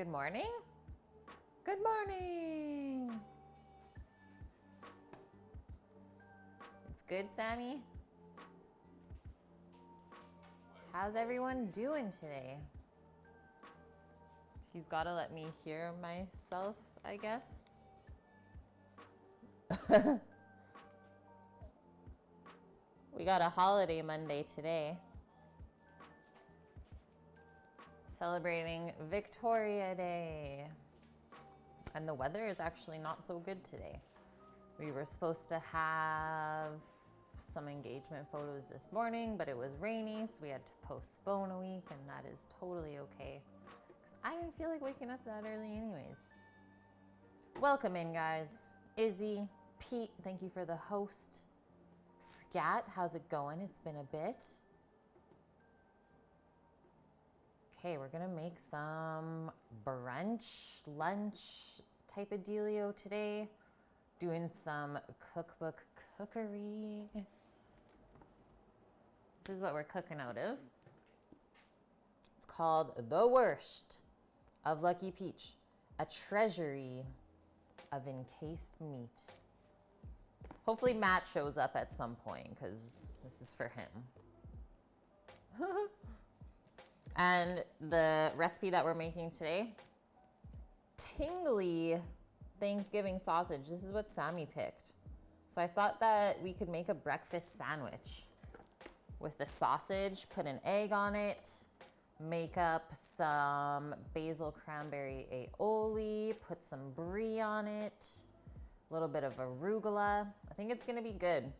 Good morning. Good morning. It's good, Sammy. How's everyone doing today? He's got to let me hear myself, I guess. We got a holiday Monday today. Celebrating Victoria Day. And the weather is actually not so good today. We were supposed to have some engagement photos this morning, but it was rainy, so we had to postpone a week, and that is totally okay. Because I didn't feel like waking up that early anyways. Welcome in, guys. Izzy, Pete, thank you for the host. Scat, how's it going? It's been a bit. Okay, we're gonna make some brunch, lunch type of dealio today. Doing some cookbook cookery. This is what we're cooking out of. It's called The Worst of Lucky Peach, a treasury of encased meat. Hopefully Matt shows up at some point because this is for him. And the recipe that we're making today, tingly Thanksgiving sausage. This is what Sammy picked. So I thought that we could make a breakfast sandwich with the sausage, put an egg on it, make up some basil cranberry aioli, put some brie on it, a little bit of arugula. I think it's gonna be good.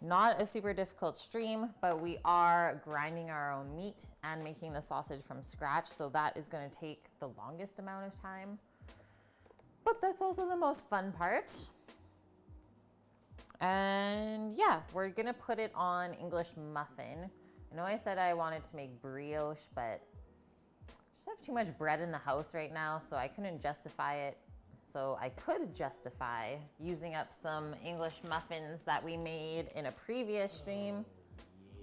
Not a super difficult stream, but we are grinding our own meat and making the sausage from scratch. So that is gonna take the longest amount of time. But that's also the most fun part. And yeah, we're gonna put it on English muffin. I know I said I wanted to make brioche, but I just have too much bread in the house right now, so I couldn't justify it. So I could justify using up some English muffins that we made in a previous stream.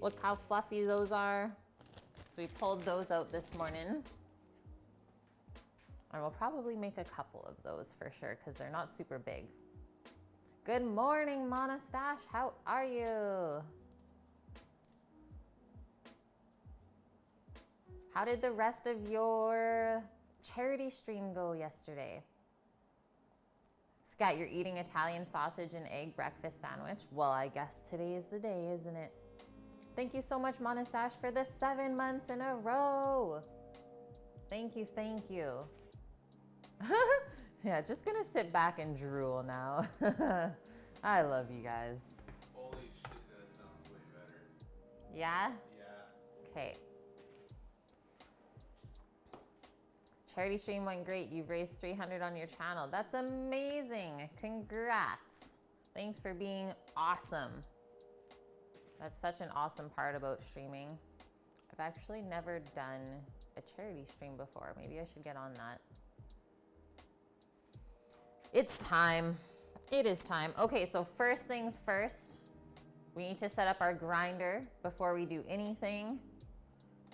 Look how fluffy those are. So we pulled those out this morning. And we'll probably make a couple of those for sure because they're not super big. Good morning, Monastache. How are you? How did the rest of your charity stream go yesterday? Scat, you're eating Italian sausage and egg breakfast sandwich. Well, I guess today is the day, isn't it? Thank you so much, Monastache, for the 7 months in a row. Thank you, thank you. Yeah, just gonna sit back and drool now. I love you guys. Holy shit, that sounds way better. Yeah? Yeah. Okay. Charity stream went great. You've raised 300 on your channel. That's amazing. Congrats. Thanks for being awesome. That's such an awesome part about streaming. I've actually never done a charity stream before. Maybe I should get on that. It's time. It is time. Okay, so first things first, we need to set up our grinder before we do anything.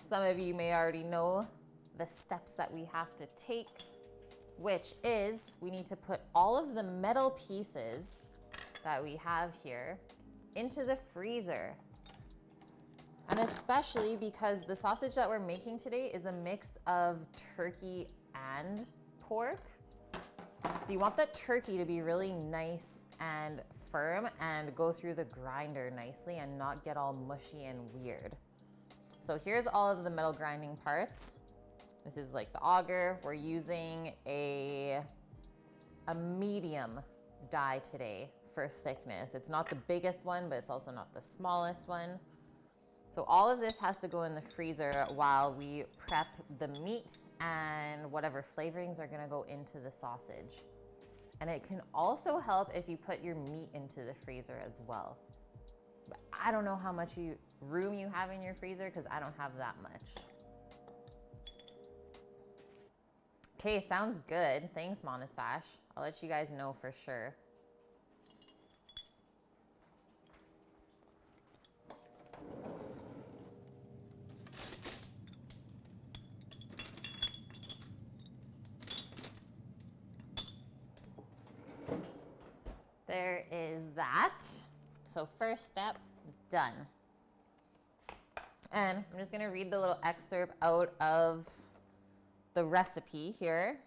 Some of you may already know the steps that we have to take, which is we need to put all of the metal pieces that we have here into the freezer. And especially because the sausage that we're making today is a mix of turkey and pork. So you want the turkey to be really nice and firm and go through the grinder nicely and not get all mushy and weird. So here's all of the metal grinding parts. This is like the auger. We're using a medium die today for thickness. It's not the biggest one, but it's also not the smallest one. So all of this has to go in the freezer while we prep the meat and whatever flavorings are gonna go into the sausage. And it can also help if you put your meat into the freezer as well. But I don't know how much room you have in your freezer because I don't have that much. Okay, sounds good. Thanks, Monastache. I'll let you guys know for sure. So first step, done. And I'm just gonna read the little excerpt out of the recipe here.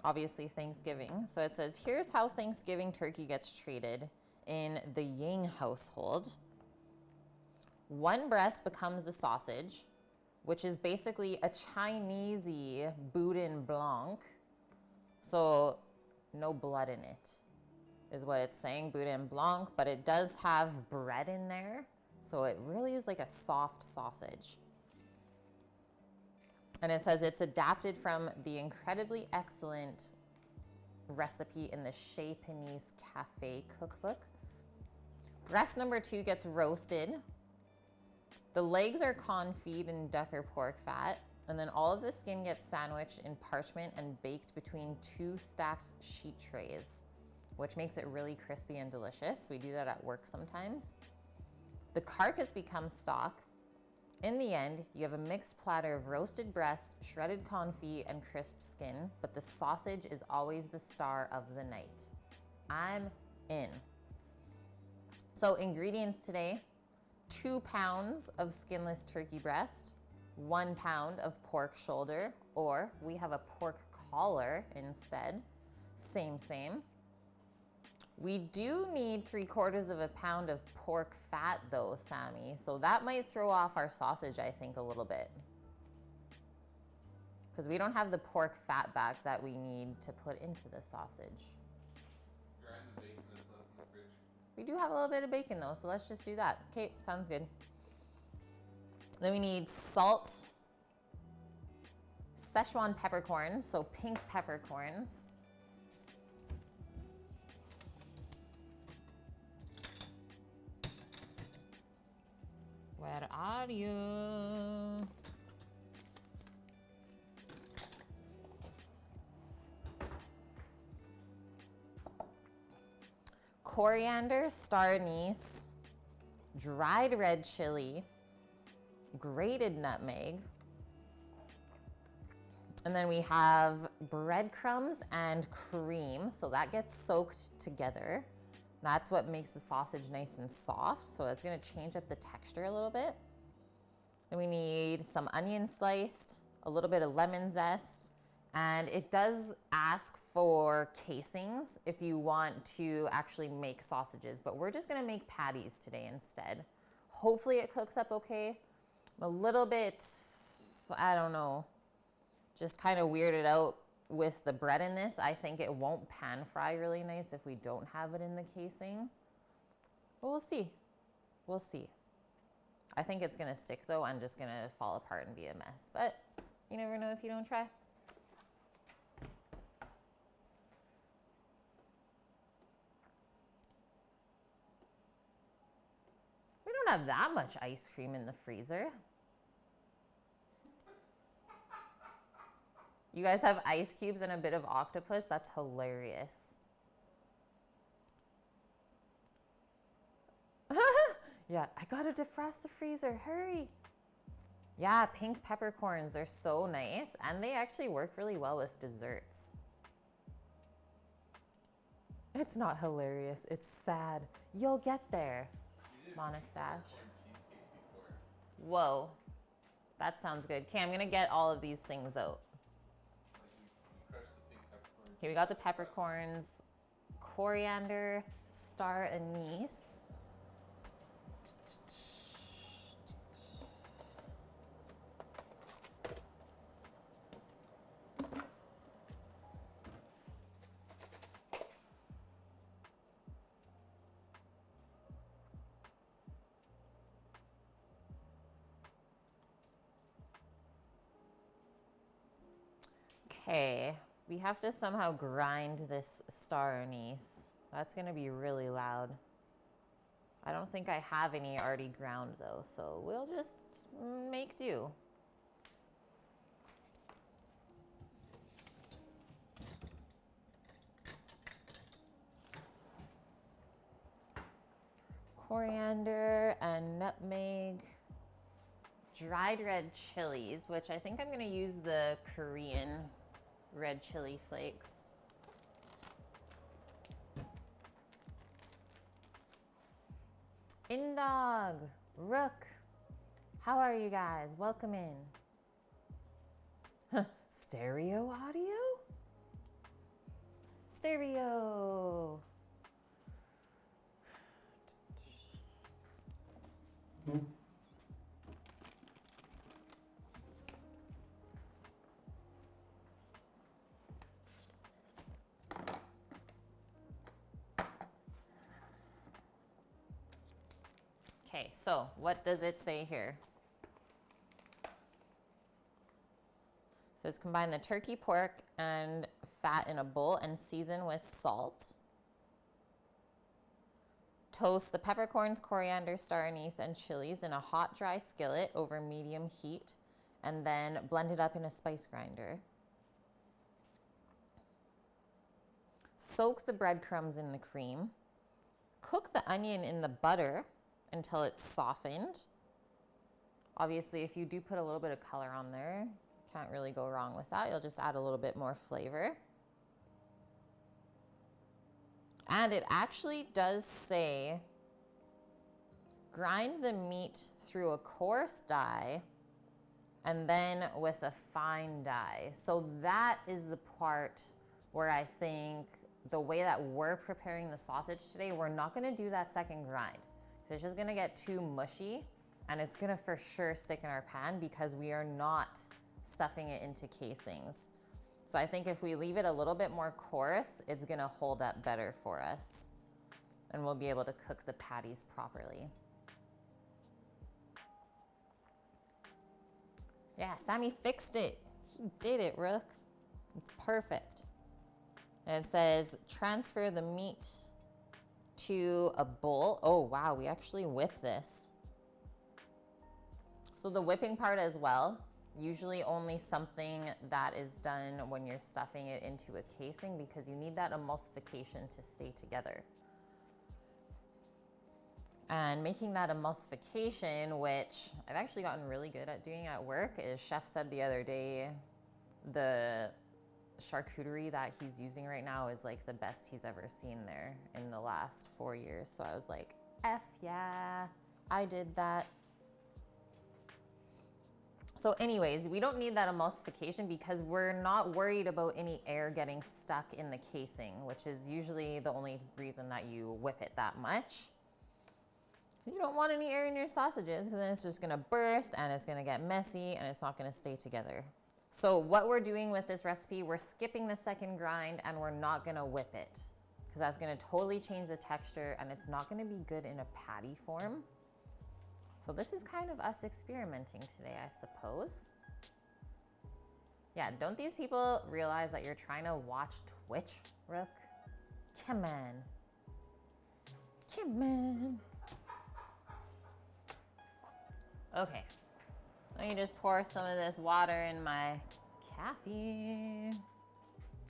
Obviously Thanksgiving. So it says, here's how Thanksgiving turkey gets treated in the Yang household. One breast becomes the sausage, which is basically a Chinesey boudin blanc. So no blood in it is what it's saying, boudin blanc, but it does have bread in there. So it really is like a soft sausage. And it says it's adapted from the incredibly excellent recipe in the Chez Panisse Cafe cookbook. Breast number 2 gets roasted. The legs are confit in duck or pork fat, and then all of the skin gets sandwiched in parchment and baked between 2 stacked sheet trays, which makes it really crispy and delicious. We do that at work sometimes. The carcass becomes stock. In the end, you have a mixed platter of roasted breast, shredded confit, and crisp skin, but the sausage is always the star of the night. I'm in. So ingredients today, 2 pounds of skinless turkey breast, 1 pound of pork shoulder, or we have a pork collar instead. Same. We do need 3/4 pound of pork fat though, Sammy. So that might throw off our sausage, I think, a little bit. Because we don't have the pork fat back that we need to put into the sausage. Grind the bacon that's left in the fridge. We do have a little bit of bacon though, so let's just do that. Okay, sounds good. Then we need salt, Szechuan peppercorns, so pink peppercorns. Where are you? Coriander, star anise, dried red chili, grated nutmeg, and then we have breadcrumbs and cream, so that gets soaked together. That's what makes the sausage nice and soft, so it's gonna change up the texture a little bit. Then we need some onion sliced, a little bit of lemon zest, and it does ask for casings if you want to actually make sausages, but we're just gonna make patties today instead. Hopefully it cooks up okay. I'm a little bit, I don't know, just kind of weirded out with the bread in this. I think it won't pan fry really nice if we don't have it in the casing. But we'll see. We'll see. I think it's gonna stick though and just gonna fall apart and be a mess. But you never know if you don't try. We don't have that much ice cream in the freezer. You guys have ice cubes and a bit of octopus? That's hilarious. Yeah, I gotta defrost the freezer, hurry. Yeah, pink peppercorns, they're so nice. And they actually work really well with desserts. It's not hilarious, it's sad. You'll get there, Monastache. Whoa, that sounds good. Okay, I'm gonna get all of these things out. Okay, we got the peppercorns, coriander, star anise. Okay, we have to somehow grind this star anise. That's gonna be really loud. I don't think I have any already ground though, so we'll just make do. Coriander and nutmeg. Dried red chilies, which I think I'm gonna use the Korean red chili flakes. Indog, Rook, how are you guys? Welcome in. Stereo audio? Stereo. Okay, so what does it say here? It says combine the turkey, pork, and fat in a bowl and season with salt. Toast the peppercorns, coriander, star anise, and chilies in a hot, dry skillet over medium heat, and then blend it up in a spice grinder. Soak the breadcrumbs in the cream. Cook the onion in the butter until it's softened. Obviously, if you do put a little bit of color on there, can't really go wrong with that. You'll just add a little bit more flavor. And it actually does say, grind the meat through a coarse die and then with a fine die. So that is the part where I think the way that we're preparing the sausage today, we're not gonna do that second grind. It's just gonna get too mushy and it's gonna for sure stick in our pan because we are not stuffing it into casings. So I think if we leave it a little bit more coarse, it's gonna hold up better for us and we'll be able to cook the patties properly. Yeah, Sammy fixed it. He did it, Rook. It's perfect. And it says transfer the meat to a bowl. Oh, wow, we actually whip this. So the whipping part as well, usually only something that is done when you're stuffing it into a casing because you need that emulsification to stay together. And making that emulsification, which I've actually gotten really good at doing at work, is Chef said the other day, the charcuterie that he's using right now is like the best he's ever seen there in the last 4 years. So I was like, F yeah, I did that. So anyways, we don't need that emulsification because we're not worried about any air getting stuck in the casing, which is usually the only reason that you whip it that much. You don't want any air in your sausages because then it's just gonna burst and it's gonna get messy and it's not gonna stay together. So what we're doing with this recipe, we're skipping the second grind and we're not gonna whip it because that's gonna totally change the texture and it's not gonna be good in a patty form. So this is kind of us experimenting today, I suppose. Yeah, don't these people realize that you're trying to watch Twitch, Rook? Come on. Come on. Okay. Let me just pour some of this water in my coffee. And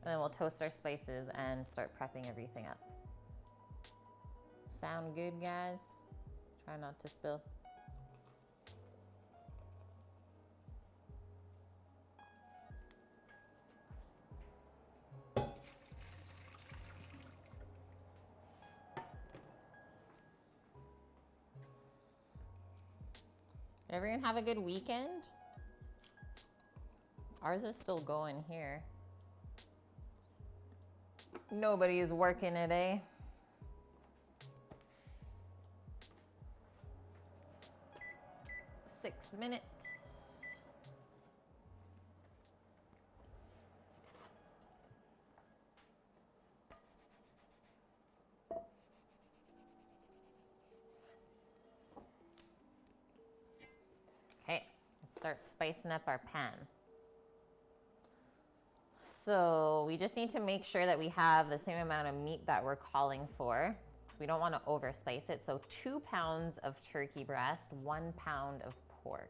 then we'll toast our spices and start prepping everything up. Sound good, guys? Try not to spill. Everyone have a good weekend? Ours is still going here. Nobody is working today. Six minutes. Okay, let's start spicing up our pan. So we just need to make sure that we have the same amount of meat that we're calling for. So we don't want to overspice it. So 2 pounds of turkey breast, 1 pound of pork.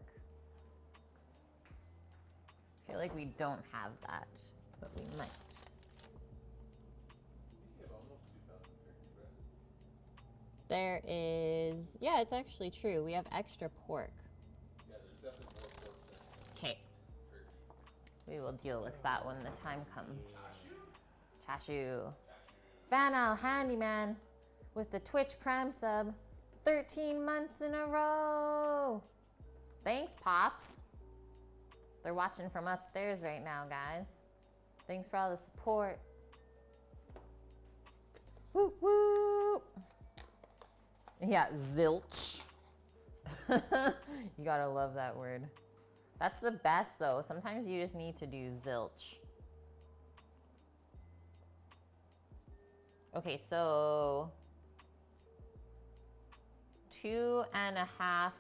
I feel like we don't have that, but we might. You have almost 2,000 turkey breasts. There is, yeah, it's actually true. We have extra pork. Yeah, there's definitely more pork than Okay, turkey. we will deal with that when the time comes. Chashu? Chashu. Van Al Handyman with the Twitch Prime sub. 13 months in a row. Thanks, Pops. They're watching from upstairs right now, guys. Thanks for all the support. Whoop, whoop. Yeah, zilch. You gotta love that word. That's the best, though. Sometimes you just need to do zilch. Okay, so 2.5.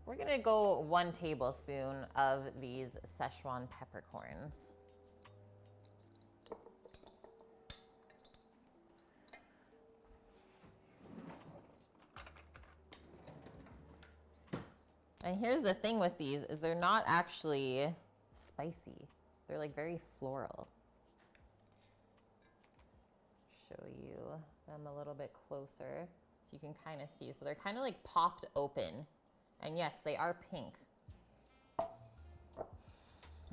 We're gonna go 1 tablespoon of these Szechuan peppercorns. And here's the thing with these is they're not actually spicy. They're like very floral. Show you them a little bit closer so you can kind of see. So they're kind of like popped open. And yes, they are pink.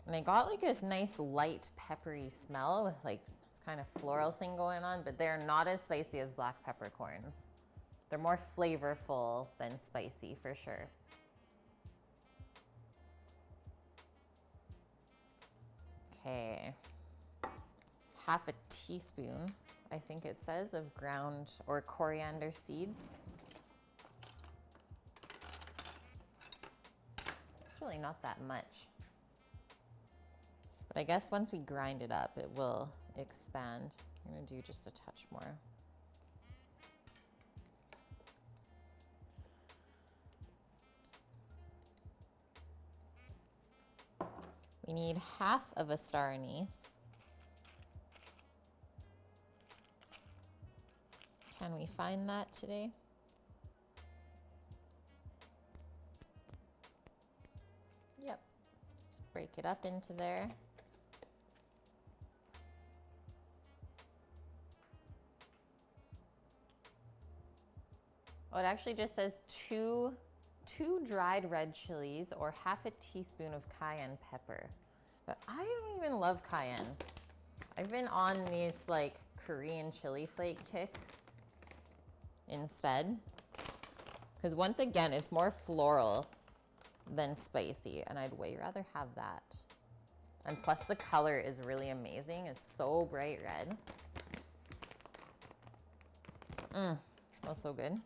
And they got like this nice light peppery smell with like this kind of floral thing going on, but they're not as spicy as black peppercorns. They're more flavorful than spicy for sure. Okay, 1/2 teaspoon, I think it says, of ground or coriander seeds. It's really not that much. But I guess once we grind it up, it will expand. I'm gonna do just a touch more. We need 1/2 of a star anise. Can we find that today? Yep. Just break it up into there. Oh, it actually just says two dried red chilies or 1/2 teaspoon of cayenne pepper. But I don't even love cayenne. I've been on these like Korean chili flake kick instead. Because once again, it's more floral than spicy, and I'd way rather have that. And plus the color is really amazing. It's so bright red. Smells so good.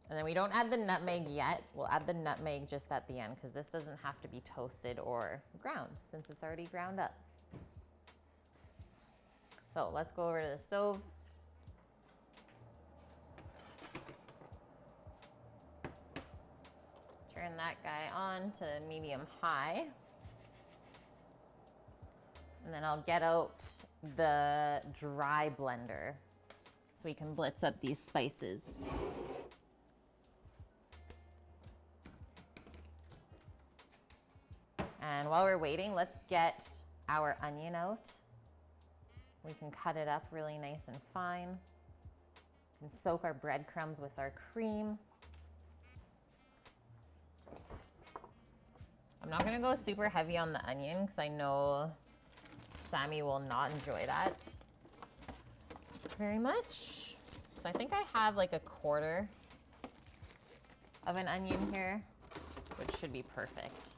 And then we don't add the nutmeg yet. We'll add the nutmeg just at the end because this doesn't have to be toasted or ground since it's already ground up. So let's go over to the stove. Turn that guy on to medium high. And then I'll get out the dry blender so we can blitz up these spices. And while we're waiting, let's get our onion out. We can cut it up really nice and fine. We can soak our breadcrumbs with our cream. I'm not gonna go super heavy on the onion because I know Sammy will not enjoy that very much. So I think I have like 1/4 of an onion here, which should be perfect.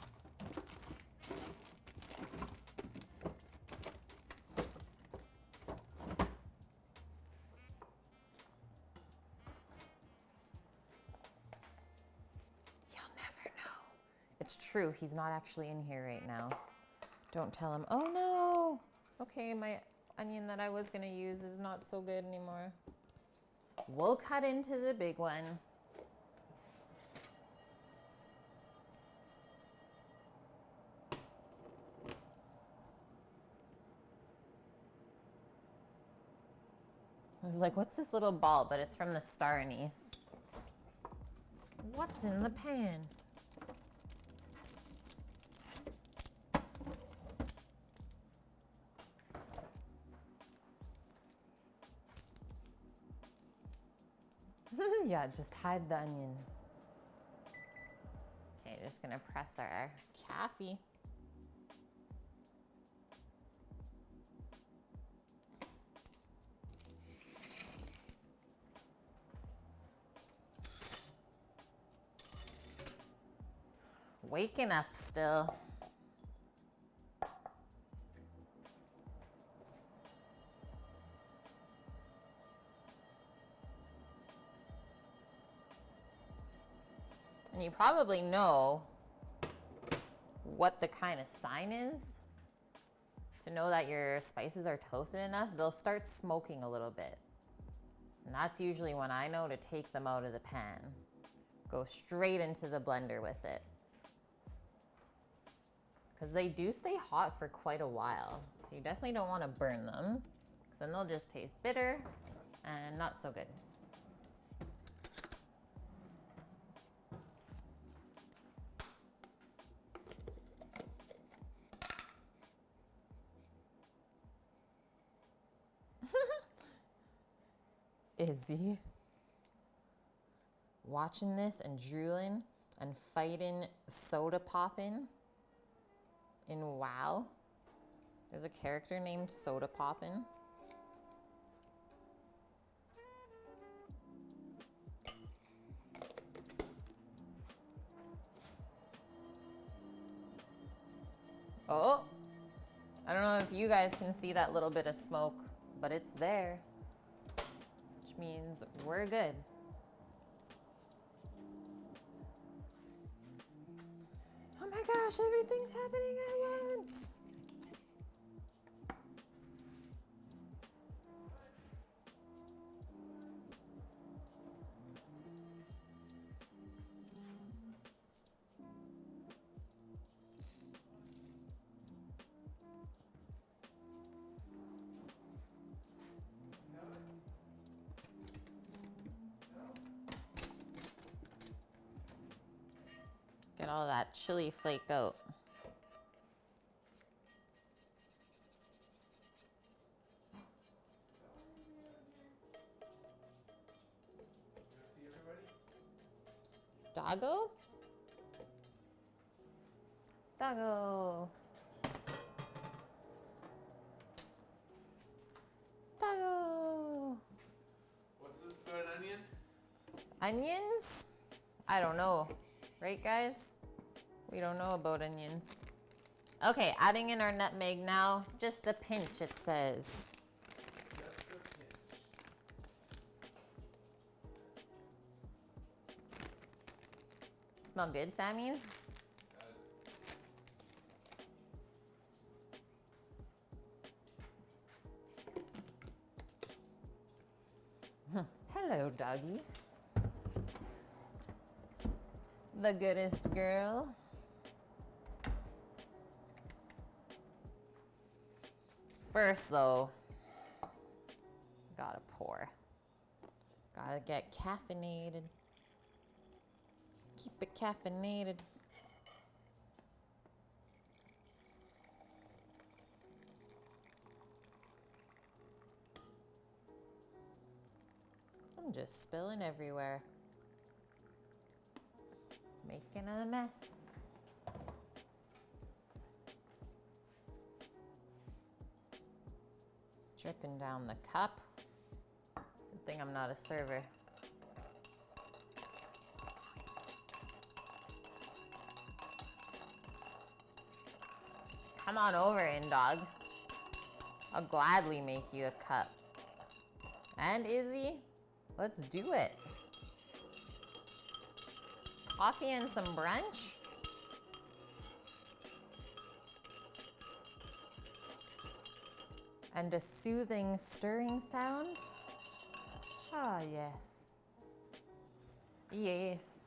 It's true, he's not actually in here right now. Don't tell him, oh no. Okay, my onion that I was gonna use is not so good anymore. We'll cut into the big one. I was like, what's this little ball? But it's from the star anise. What's in the pan? Yeah, just hide the onions. Okay, just gonna press our kaffee. Waking up still. And you probably know what the kind of sign is to know that your spices are toasted enough. They'll start smoking a little bit. And that's usually when I know to take them out of the pan. Go straight into the blender with it. Because they do stay hot for quite a while. So you definitely don't want to burn them. Because then they'll just taste bitter and not so good. Izzy watching this and drooling and fighting soda poppin' in WoW. There's a character named Soda Poppin'. Oh, I don't know if you guys can see that little bit of smoke, but it's there. Means we're good. Oh my gosh, everything's happening at once. Get all that chili flake out. See everybody? Doggo? Doggo. Doggo. What's this for an onion? Onions? I don't know. Right, guys? We don't know about onions. Okay, adding in our nutmeg now. Just a pinch, it says. Just a pinch. Smell good, Sammy? Hello, doggy. The goodest girl. First, though, gotta pour. Gotta get caffeinated. Keep it caffeinated. I'm just spilling everywhere. Making a mess. Dripping down the cup. Good thing I'm not a server. Come on over in, dog. I'll gladly make you a cup. And Izzy, let's do it. Coffee and some brunch? And a soothing stirring sound? Ah, yes. Yes.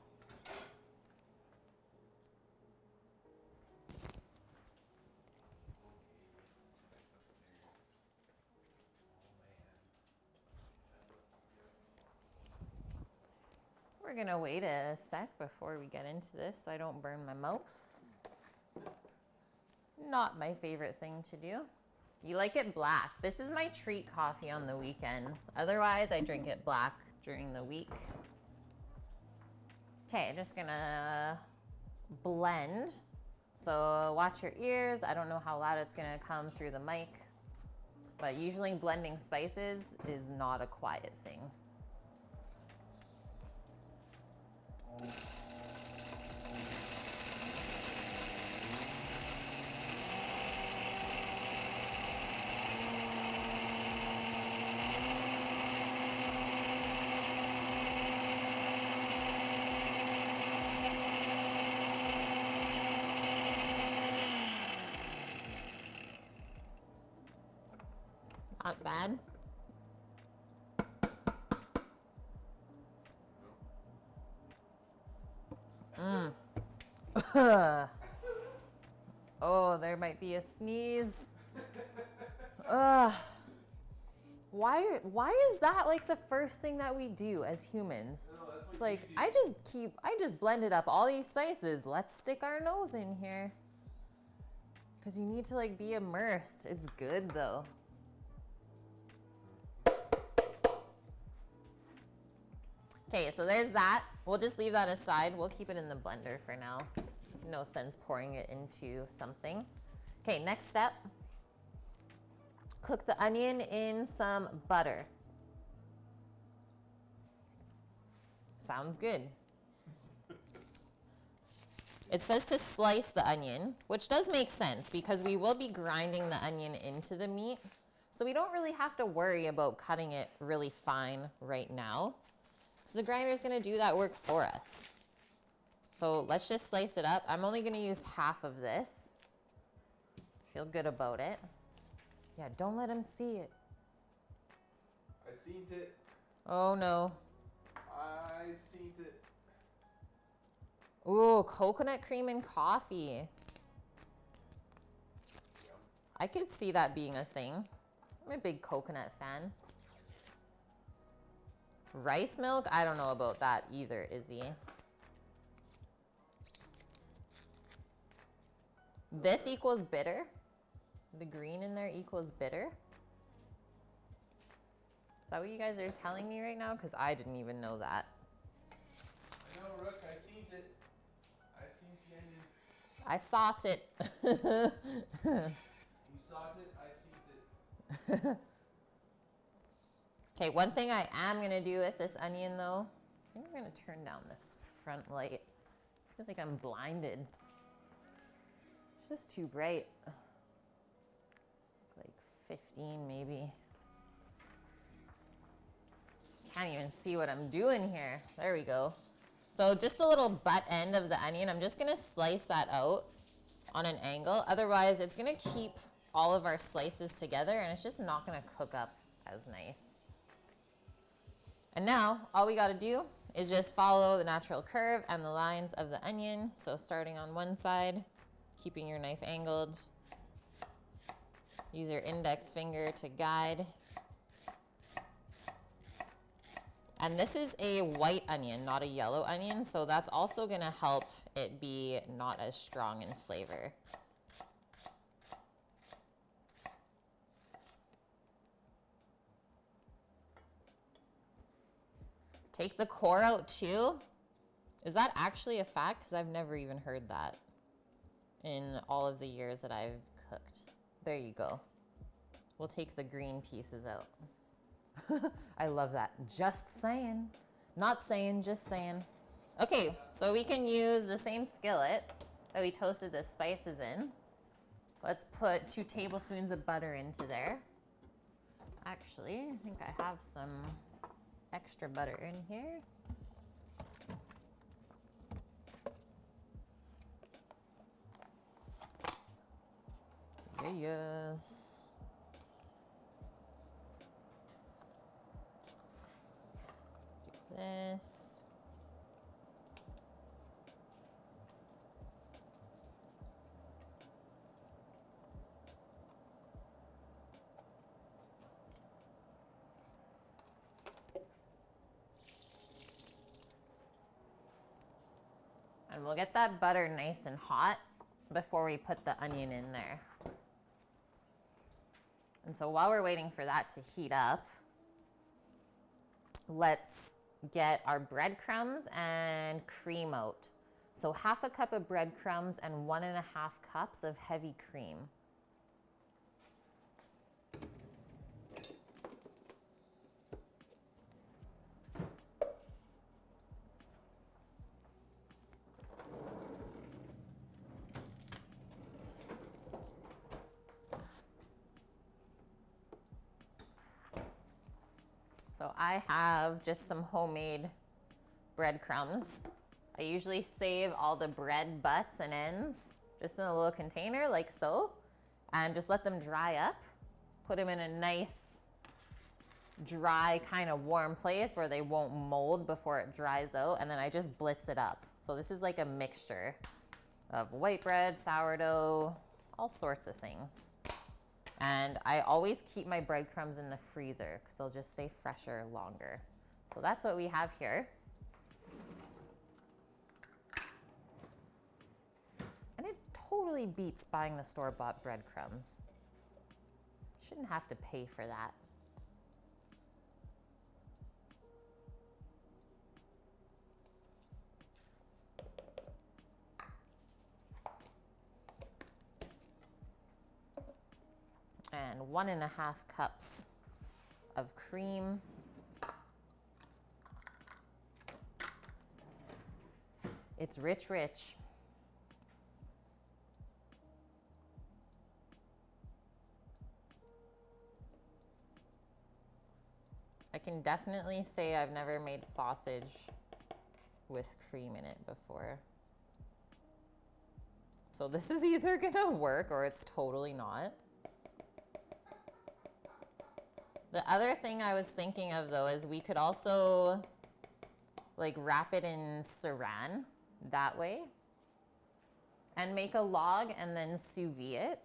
We're gonna wait a sec before we get into this so I don't burn my mouth. Not my favorite thing to do. You like it black. This is my treat coffee on the weekends. Otherwise, I drink it black during the week. Okay, I'm just gonna blend. So watch your ears. I don't know how loud it's gonna come through the mic, but usually blending spices is not a quiet thing. Not bad. Oh, there might be a sneeze. Ugh. Why is that like the first thing that we do as humans? No, that's It's what like you do. I just blended up all these spices. Let's stick our nose in here. Cause you need to like be immersed. It's good though. Okay, so there's that. We'll just leave that aside. We'll keep it in the blender for now. No sense pouring it into something. Okay, next step. Cook the onion in some butter. Sounds good. It says to slice the onion, which does make sense because we will be grinding the onion into the meat. So we don't really have to worry about cutting it really fine right now. So the grinder is going to do that work for us. So let's just slice it up. I'm only going to use half of this. Feel good about it. Yeah, don't let him see it. I seen it. Oh no. I seen it. Ooh, coconut cream and coffee. Yum. I could see that being a thing. I'm a big coconut fan. Rice milk? I don't know about that either, Izzy. This equals bitter. The green in there equals bitter. Is that what you guys are telling me right now? Because I didn't even know that. I know, Rook. I seen it. I seen the onion. I saw it. You saw it. I seen it. Okay, one thing I am going to do with this onion though, I think I'm going to turn down this front light. I feel like I'm blinded. It's just too bright. Like 15 maybe. Can't even see what I'm doing here. There we go. So just the little butt end of the onion, I'm just gonna slice that out on an angle. Otherwise, it's gonna keep all of our slices together and it's just not gonna cook up as nice. And now, all we gotta do is just follow the natural curve and the lines of the onion. So starting on one side, keeping your knife angled. Use your index finger to guide. And this is a white onion, not a yellow onion, so that's also gonna help it be not as strong in flavor. Take the core out too. Is that actually a fact? Because I've never even heard that in all of the years that I've cooked. There you go. We'll take the green pieces out. I love that. Just saying. Not saying, just saying. Okay, so we can use the same skillet that we toasted the spices in. Let's put 2 tablespoons of butter into there. Actually, I think I have some extra butter in here. Yes. Do this. And we'll get that butter nice and hot before we put the onion in there. And so while we're waiting for that to heat up, let's get our breadcrumbs and cream out. So 1/2 cup of breadcrumbs and 1.5 cups of heavy cream. So I have just some homemade breadcrumbs. I usually save all the bread butts and ends just in a little container like so, and just let them dry up. Put them in a nice dry, kind of warm place where they won't mold before it dries out. And then I just blitz it up. So this is like a mixture of white bread, sourdough, all sorts of things. And I always keep my breadcrumbs in the freezer because they'll just stay fresher longer. So that's what we have here. And it totally beats buying the store-bought breadcrumbs. Shouldn't have to pay for that. And 1.5 cups of cream. It's rich, rich. I can definitely say I've never made sausage with cream in it before. So this is either gonna work or it's totally not. The other thing I was thinking of though is we could also like wrap it in saran that way and make a log and then sous vide it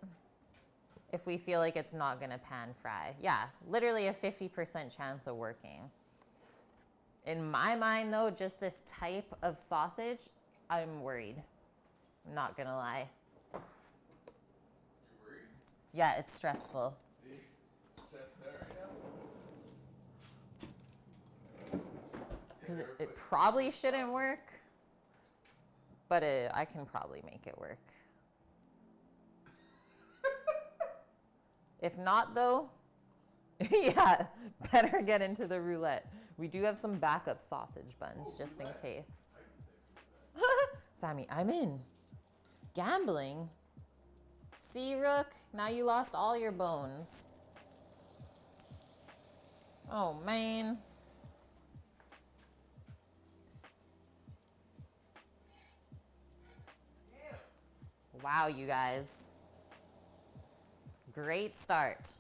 if we feel like it's not gonna pan fry. Yeah, literally a 50% chance of working. In my mind though, just this type of sausage, I'm worried. I'm not gonna lie. You worried? Yeah, it's stressful. Stressed out right now? Because it probably shouldn't work, but I can probably make it work. If not though, yeah, better get into the roulette. We do have some backup sausage buns just in case. Sammy, I'm in. Gambling? See, Rook, now you lost all your bones. Oh, man. Wow, you guys. Great start.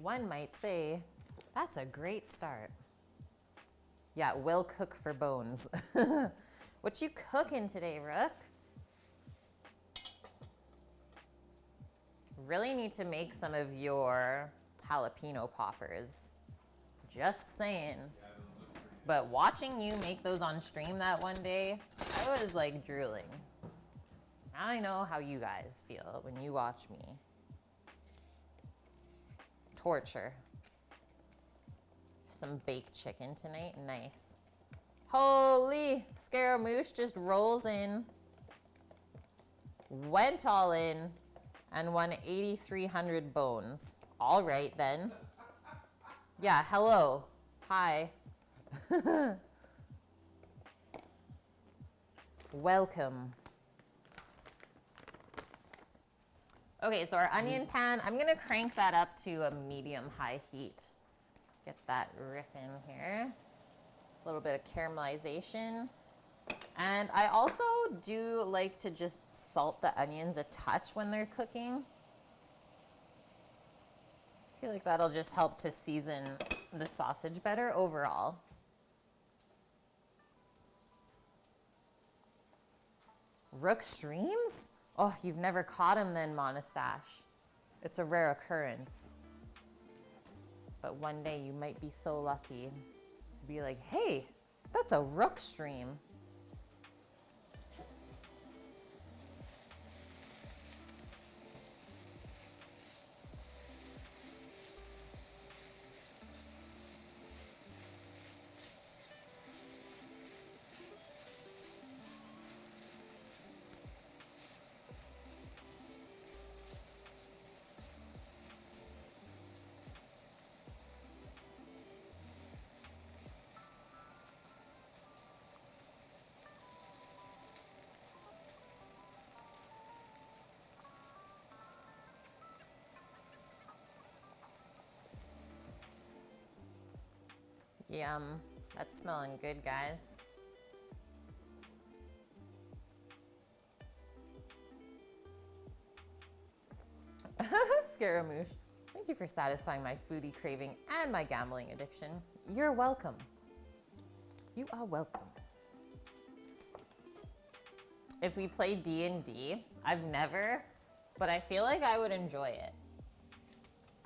One might say, that's a great start. Yeah, will cook for bones. What you cooking today, Rook? Really need to make some of your jalapeno poppers. Just saying. But watching you make those on stream that one day, I was like drooling. I know how you guys feel when you watch me. Torture. Some baked chicken tonight, nice. Holy, Scaramouche just rolls in, went all in, and won 8,300 bones. All right then. Yeah, hello, hi. Welcome. Okay, so our onion pan, I'm gonna crank that up to a medium-high heat. Get that ripping here. A little bit of caramelization. And I also do like to just salt the onions a touch when they're cooking. I feel like that'll just help to season the sausage better overall. Rook streams? Oh, you've never caught him then, Monastache. It's a rare occurrence. But one day you might be so lucky to be like, hey, that's a Rook stream. Yum. That's smelling good, guys. Scaramouche, thank you for satisfying my foodie craving and my gambling addiction. You're welcome. You are welcome. If we play D&D, I've never, but I feel like I would enjoy it.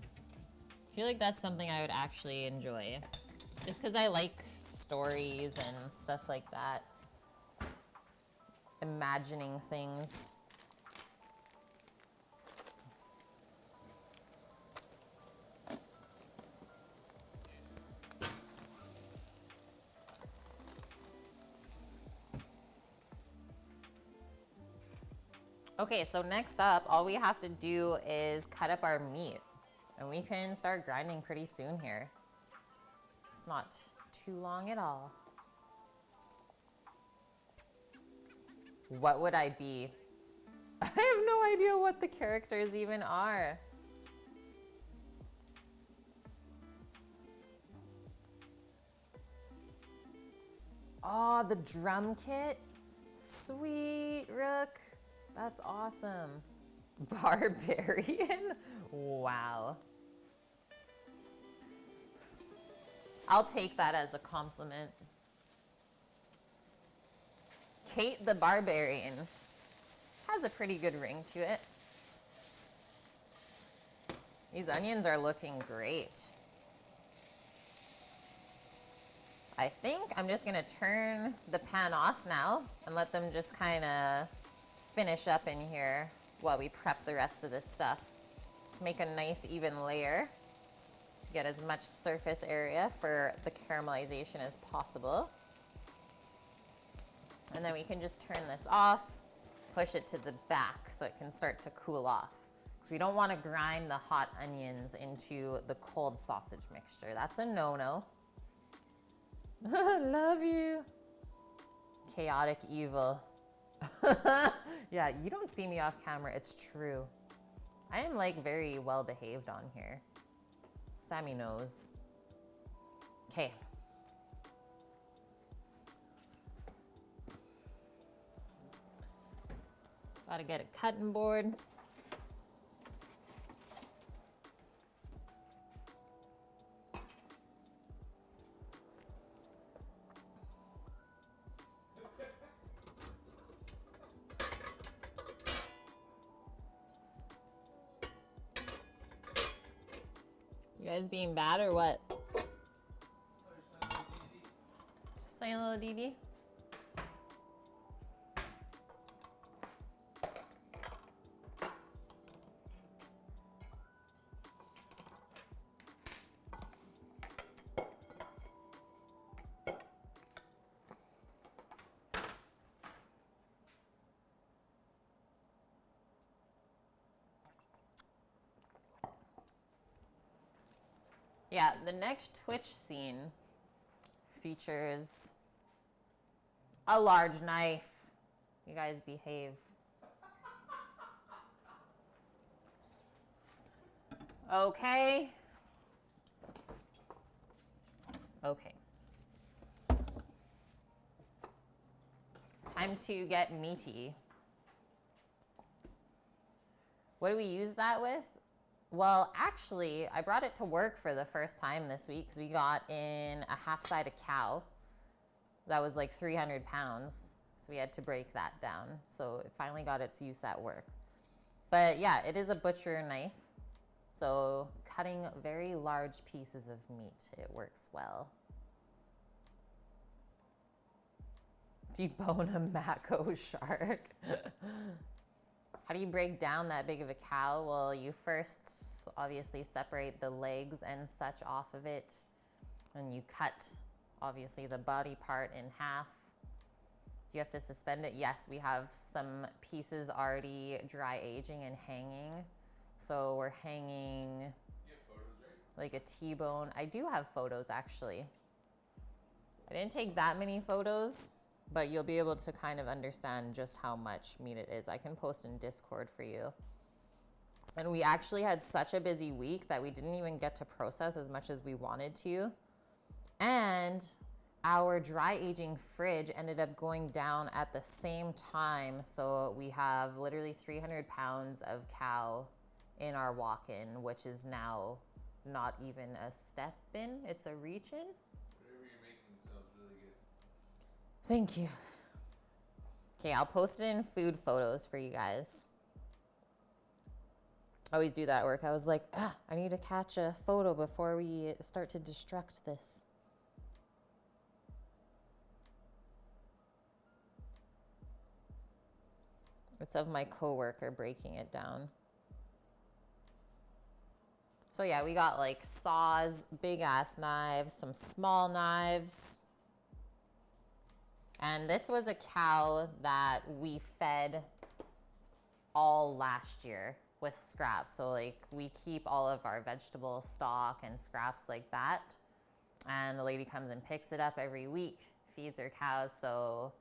I feel like that's something I would actually enjoy. Just because I like stories and stuff like that. Imagining things. Okay, so next up, all we have to do is cut up our meat. And we can start grinding pretty soon here. It's not too long at all. What would I be? I have no idea what the characters even are. Oh, the drum kit? Sweet, Rook. That's awesome. Barbarian? Wow. I'll take that as a compliment. Kate the Barbarian has a pretty good ring to it. These onions are looking great. I think I'm just gonna turn the pan off now and let them just kind of finish up in here while we prep the rest of this stuff. Just make a nice even layer to get as much surface area for the caramelization as possible. And then we can just turn this off, push it to the back so it can start to cool off. Because we don't want to grind the hot onions into the cold sausage mixture. That's a no-no. Love you. Chaotic evil. Yeah, you don't see me off camera, it's true. I am like very well behaved on here. Sammy knows. Okay. Gotta get a cutting board. You guys being bad or what? Just playing a little DD. Yeah, the next Twitch scene features a large knife. You guys behave. Okay. Okay. Time to get meaty. What do we use that with? Well, actually, I brought it to work for the first time this week because we got in a half-sided cow that was like 300 pounds. So we had to break that down. So it finally got its use at work. But yeah, it is a butcher knife. So cutting very large pieces of meat, it works well. Debone a mako shark. How do you break down that big of a cow? Well, you first obviously separate the legs and such off of it. And you cut, obviously, the body part in half. Do you have to suspend it? Yes, we have some pieces already dry aging and hanging. So we're hanging You have photos, right? like a T-bone. I do have photos, actually. I didn't take that many photos, but you'll be able to kind of understand just how much meat it is. I can post in Discord for you. And we actually had such a busy week that we didn't even get to process as much as we wanted to. And our dry aging fridge ended up going down at the same time. So we have literally 300 pounds of cow in our walk-in, which is now not even a step in, it's a reach in. Whatever you're making sounds really good. Thank you. Okay, I'll post it in food photos for you guys. I always do that at work. I was like, I need to catch a photo before we start to destruct this. It's of my coworker breaking it down. So yeah, we got like saws, big ass knives, some small knives. And this was a cow that we fed all last year with scraps. So like we keep all of our vegetable stock and scraps like that. And the lady comes and picks it up every week, feeds her cows. So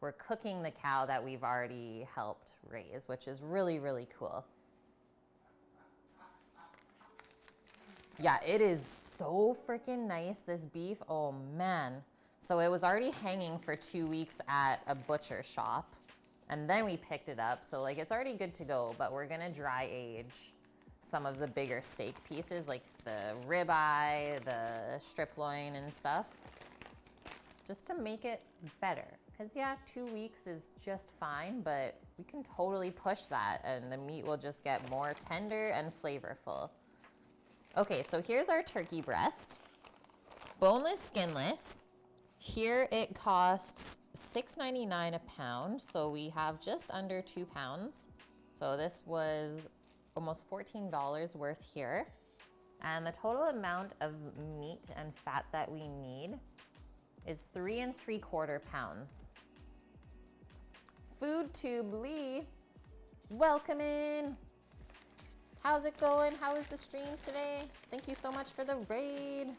we're cooking the cow that we've already helped raise, which is really, really cool. Yeah, it is so freaking nice, this beef. Oh man. So it was already hanging for 2 weeks at a butcher shop, and then we picked it up. So like it's already good to go, but we're gonna dry age some of the bigger steak pieces, like the ribeye, the strip loin and stuff, just to make it better. Cause yeah, 2 weeks is just fine, but we can totally push that and the meat will just get more tender and flavorful. Okay, so here's our turkey breast. Boneless, skinless. Here it costs $6.99 a pound, so we have just under 2 pounds. So this was almost $14 worth here. And the total amount of meat and fat that we need is 3 3/4 pounds. Food Tube Lee, welcome in. How's it going? How is the stream today? Thank you so much for the raid.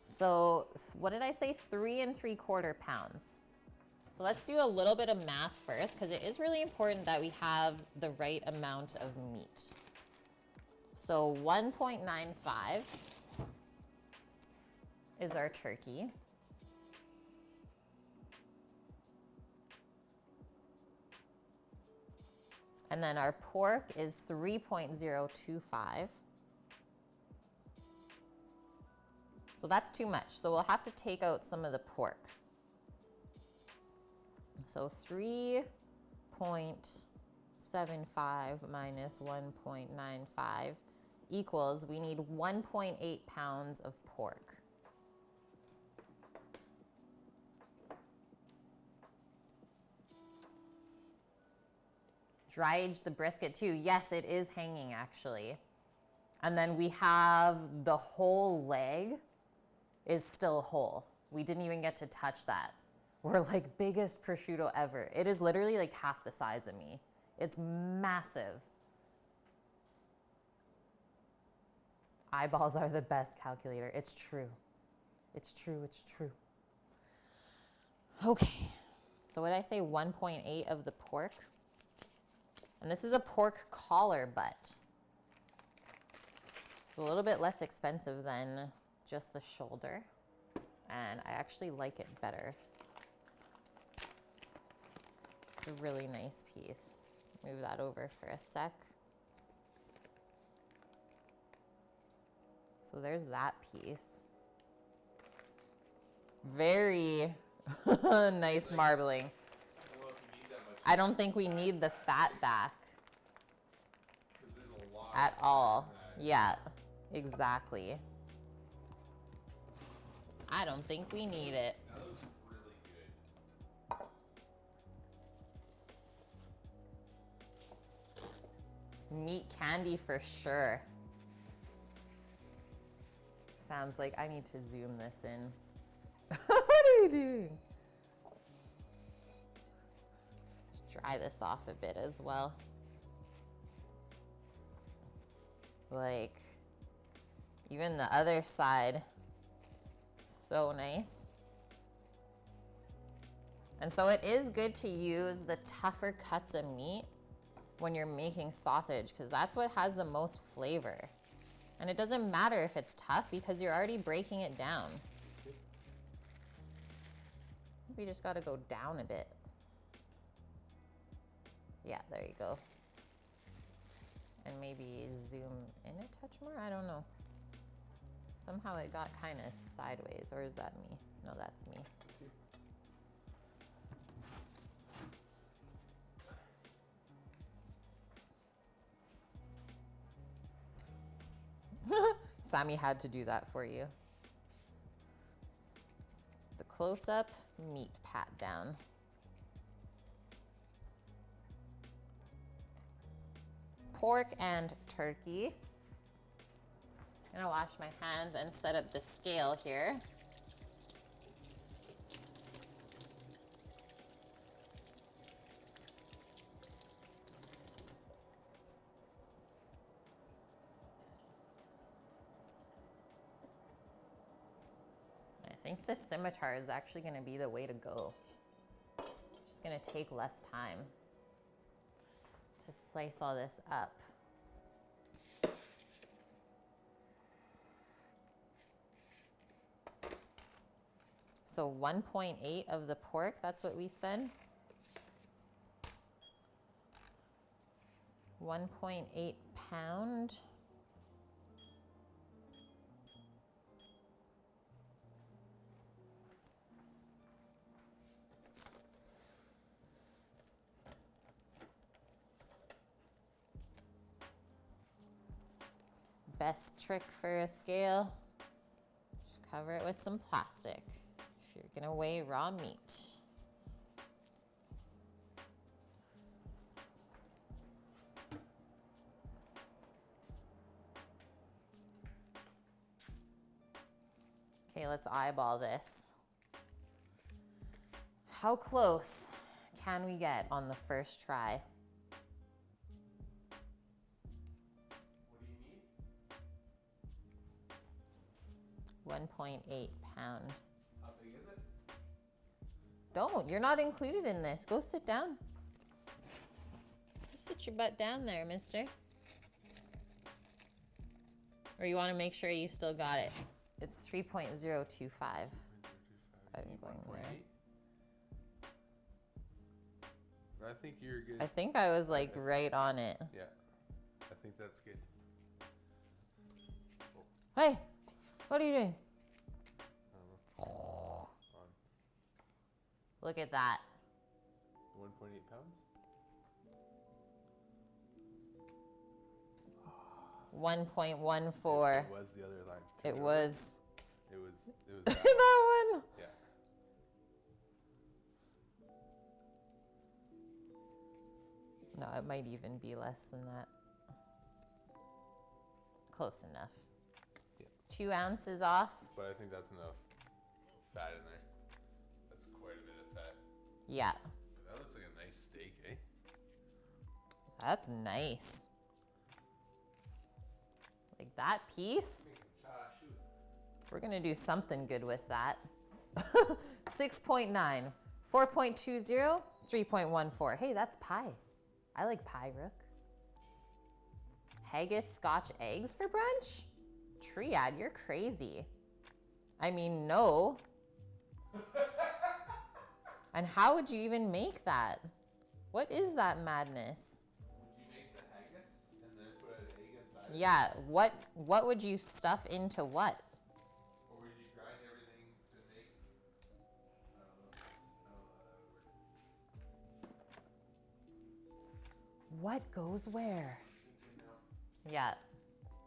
So what did I say? 3 3/4 pounds. So let's do a little bit of math first, because it is really important that we have the right amount of meat. So 1.95 is our turkey. And then our pork is 3.025. So that's too much. So we'll have to take out some of the pork. So 3.75 minus 1.95 equals, we need 1.8 pounds of pork. Dry age the brisket too. Yes, it is hanging actually. And then we have the whole leg is still whole. We didn't even get to touch that. We're like biggest prosciutto ever. It is literally like half the size of me. It's massive. Eyeballs are the best calculator. It's true. It's true, it's true. Okay, so what did I say, 1.8 of the pork? And this is a pork collar butt. It's a little bit less expensive than just the shoulder. And I actually like it better. It's a really nice piece. Move that over for a sec. So there's that piece. Very nice marbling. I don't think we need the fat back at all. Yeah, exactly. I don't think we need it. That looks really good. Meat candy for sure. Sam's like, I need to zoom this in. What are you doing? Just dry this off a bit as well. Like, even the other side, so nice. And so it is good to use the tougher cuts of meat when you're making sausage, because that's what has the most flavor. And it doesn't matter if it's tough because you're already breaking it down. We just got to go down a bit. Yeah, there you go. And maybe zoom in a touch more? I don't know. Somehow it got kind of sideways, or is that me? No, that's me. Sammy had to do that for you. The close-up meat pat down. Pork and turkey. Just gonna wash my hands and set up the scale here. I think the scimitar is actually gonna be the way to go. It's just gonna take less time to slice all this up. So 1.8 of the pork, that's what we said. 1.8 pound. Best trick for a scale, just cover it with some plastic if you're gonna weigh raw meat. Okay, let's eyeball this. How close can we get on the first try? What do you need? 1.8 pound. How big is it? Don't, you're not included in this. Go sit down. Just sit your butt down there, mister. Or you want to make sure you still got it. It's 3.025. I'm going there. I think you're good. I think I was like right on it. Yeah, I think that's good. Hey, what are you doing? I don't know. Look at that. 1.8 pounds? 1.14. It was the other line. It was. It was that that one. Yeah. No, it might even be less than that. Close enough. Yeah. 2 ounces off. But I think that's enough fat in there. That's quite a bit of fat. Yeah. That looks like a nice steak, eh? That's nice. Like that piece. We're gonna do something good with that. 6.9, 4.20, 3.14. Hey, that's pie. I like pie, Rook. Haggis Scotch eggs for brunch? Triad, you're crazy. I mean, no. And how would you even make that? What is that madness? Would you make the haggis and then put an egg inside? Yeah, what would you stuff into what? Or would you grind everything to make? I don't know. I don't know how that would work. What goes where? Thinking now. Yeah,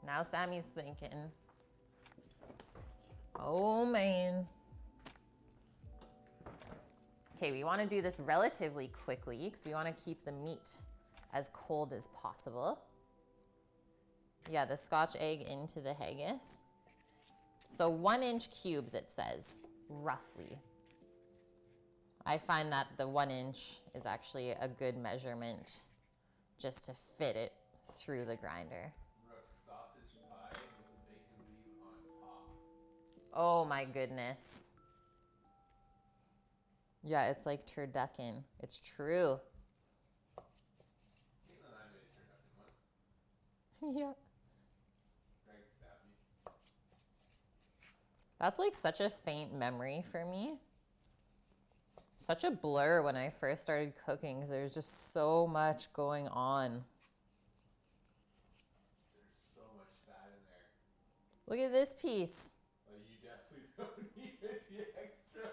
now Sammy's thinking. Oh man. Okay, we want to do this relatively quickly because we want to keep the meat as cold as possible. Yeah, the Scotch egg into the haggis. So 1-inch cubes, it says, roughly. I find that the 1 inch is actually a good measurement just to fit it through the grinder. Rook sausage pie with a bacon weave on top. Oh my goodness. Yeah, it's like turducken. It's true. Caitlin and I made turducken once. Yeah. Greg's dad That's like such a faint memory for me. Such a blur when I first started cooking because there's just so much going on. There's so much fat in there. Look at this piece. Well, you definitely don't need any extra.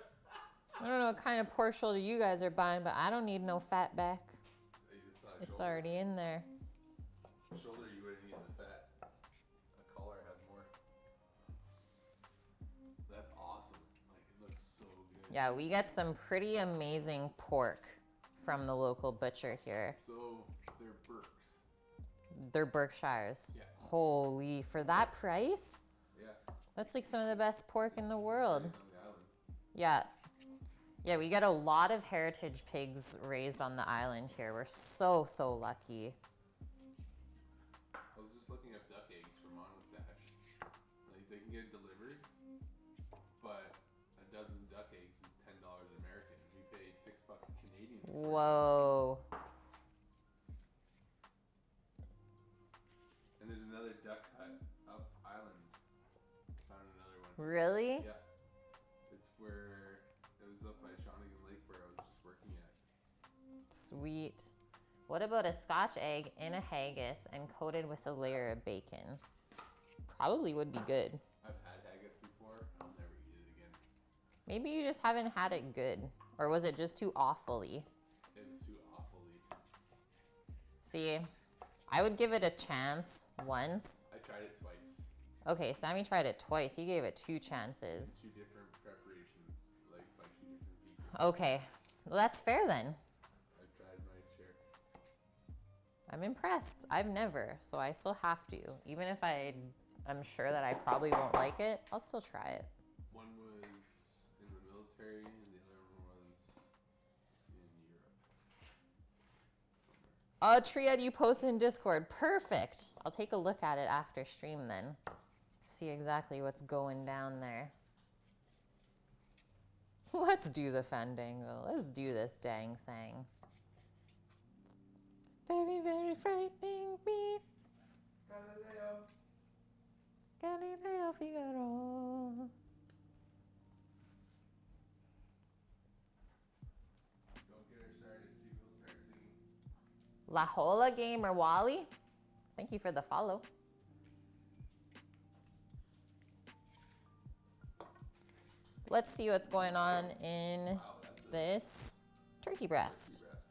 I don't know what kind of pork shoulder you guys are buying, but I don't need no fat back. It's not It's shoulder. already in there. Shoulder, you wouldn't need the fat. A collar has more. That's awesome. Like, it looks so good. Yeah, we get some pretty amazing pork from the local butcher here. So, they're Berks. They're Berkshires. Yeah. Holy, for that price? Yeah. That's like some of the best pork in the world. Raised on the island. Yeah. Yeah, we get a lot of heritage pigs raised on the island here. We're so, so lucky. I was just looking up duck eggs from Monostash. Like, they can get delivered, but a dozen duck eggs is $10 American. We pay $6 Canadian. Whoa. And there's another duck hut up island. Found another one. Really? Yeah. It's where it was up by Shawnigan Lake where I was just working at. Sweet. What about a Scotch egg in a haggis and coated with a layer of bacon? Probably would be good. I've had haggis before. I'll never eat it again. Maybe you just haven't had it good. Or was it just too awfully? It was too awfully. See, I would give it a chance once. I tried it twice. Okay, Sammy tried it twice. You gave it 2 chances. 2 different preparations, like by 2 different people. Okay, well, that's fair then. I've tried my share. I'm impressed. I've never, so I still have to. Even if I'm sure that I probably won't like it, I'll still try it. One was in the military, and the other one was in Europe. A triad you posted in Discord. Perfect. I'll take a look at it after stream then. See exactly what's going down there. Let's do the fandango. Let's do this dang thing. Very, very frightening me. Galileo. Galileo Figaro. Don't get her started. She will start singing. La Hola Gamer Wally. Thank you for the follow. Let's see what's going on in Wow, that's this turkey breast. breast.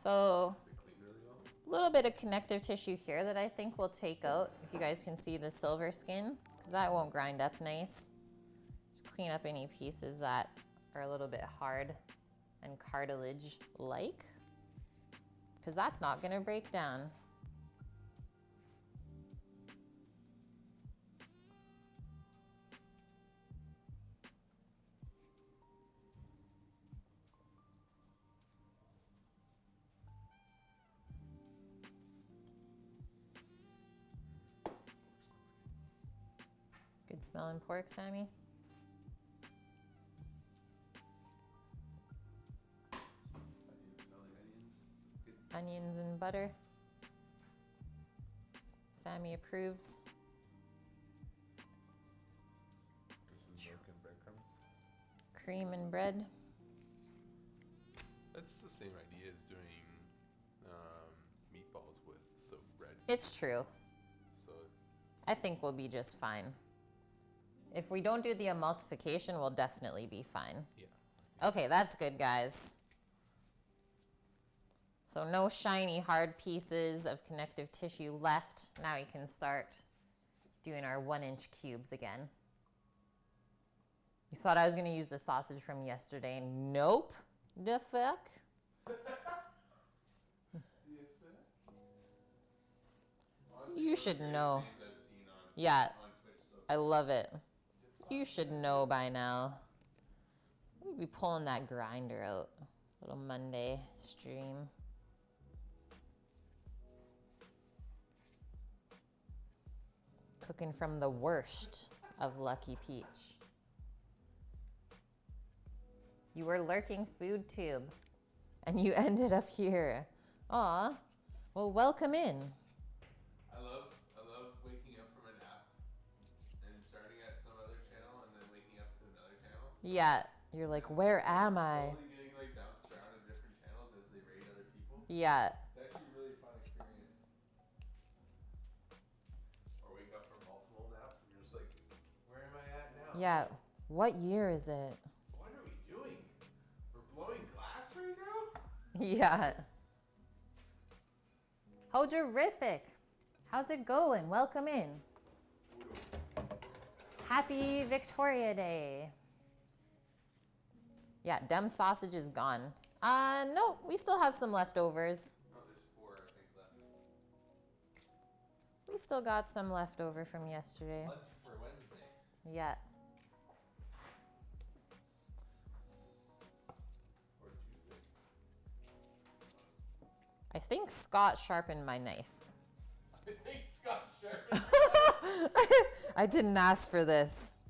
So They clean really well. a little bit of connective tissue here that I think we'll take out. If you guys can see the silver skin, because that won't grind up nice. Just clean up any pieces that are a little bit hard and cartilage-like, because that's not gonna break down. Good smelling pork, Sammy. Onions, smell like onions. Good. Onions and butter. Sammy approves. This is milk and breadcrumbs. Cream and bread. That's the same idea as doing meatballs with soaked bread. It's true. So I think we'll be just fine. If we don't do the emulsification, we'll definitely be fine. yeah. Okay, that's good, guys. So no shiny, hard pieces of connective tissue left. Now we can start doing our 1-inch cubes again. You thought I was gonna use the sausage from yesterday. Nope. The fuck? You should know. Yeah, I love it. You should know by now. We'll be pulling that grinder out. Little Monday stream. Cooking from the worst of Lucky Peach. You were lurking food tube and you ended up here. Aw, well, welcome in. I love waking up from a nap and starting at some other channel and then waking Yeah, you're like, where am I? Slowly getting like bounced around in different channels as they raid other people. Yeah. It's actually a really fun experience. Or wake up from multiple naps and you're just like, where am I at now? Yeah. What year is it? What are we doing? We're blowing glass right now? Yeah. Hojerific. How's it going? Welcome in. Happy Victoria Day. Yeah, dumb sausage is gone. No, we still have some leftovers. No, there's 4, I think, left. We still got some leftover from yesterday. Lunch for Wednesday. Yeah. Or Tuesday. I think Scott sharpened my knife. I think Scott sharpened. I didn't ask for this,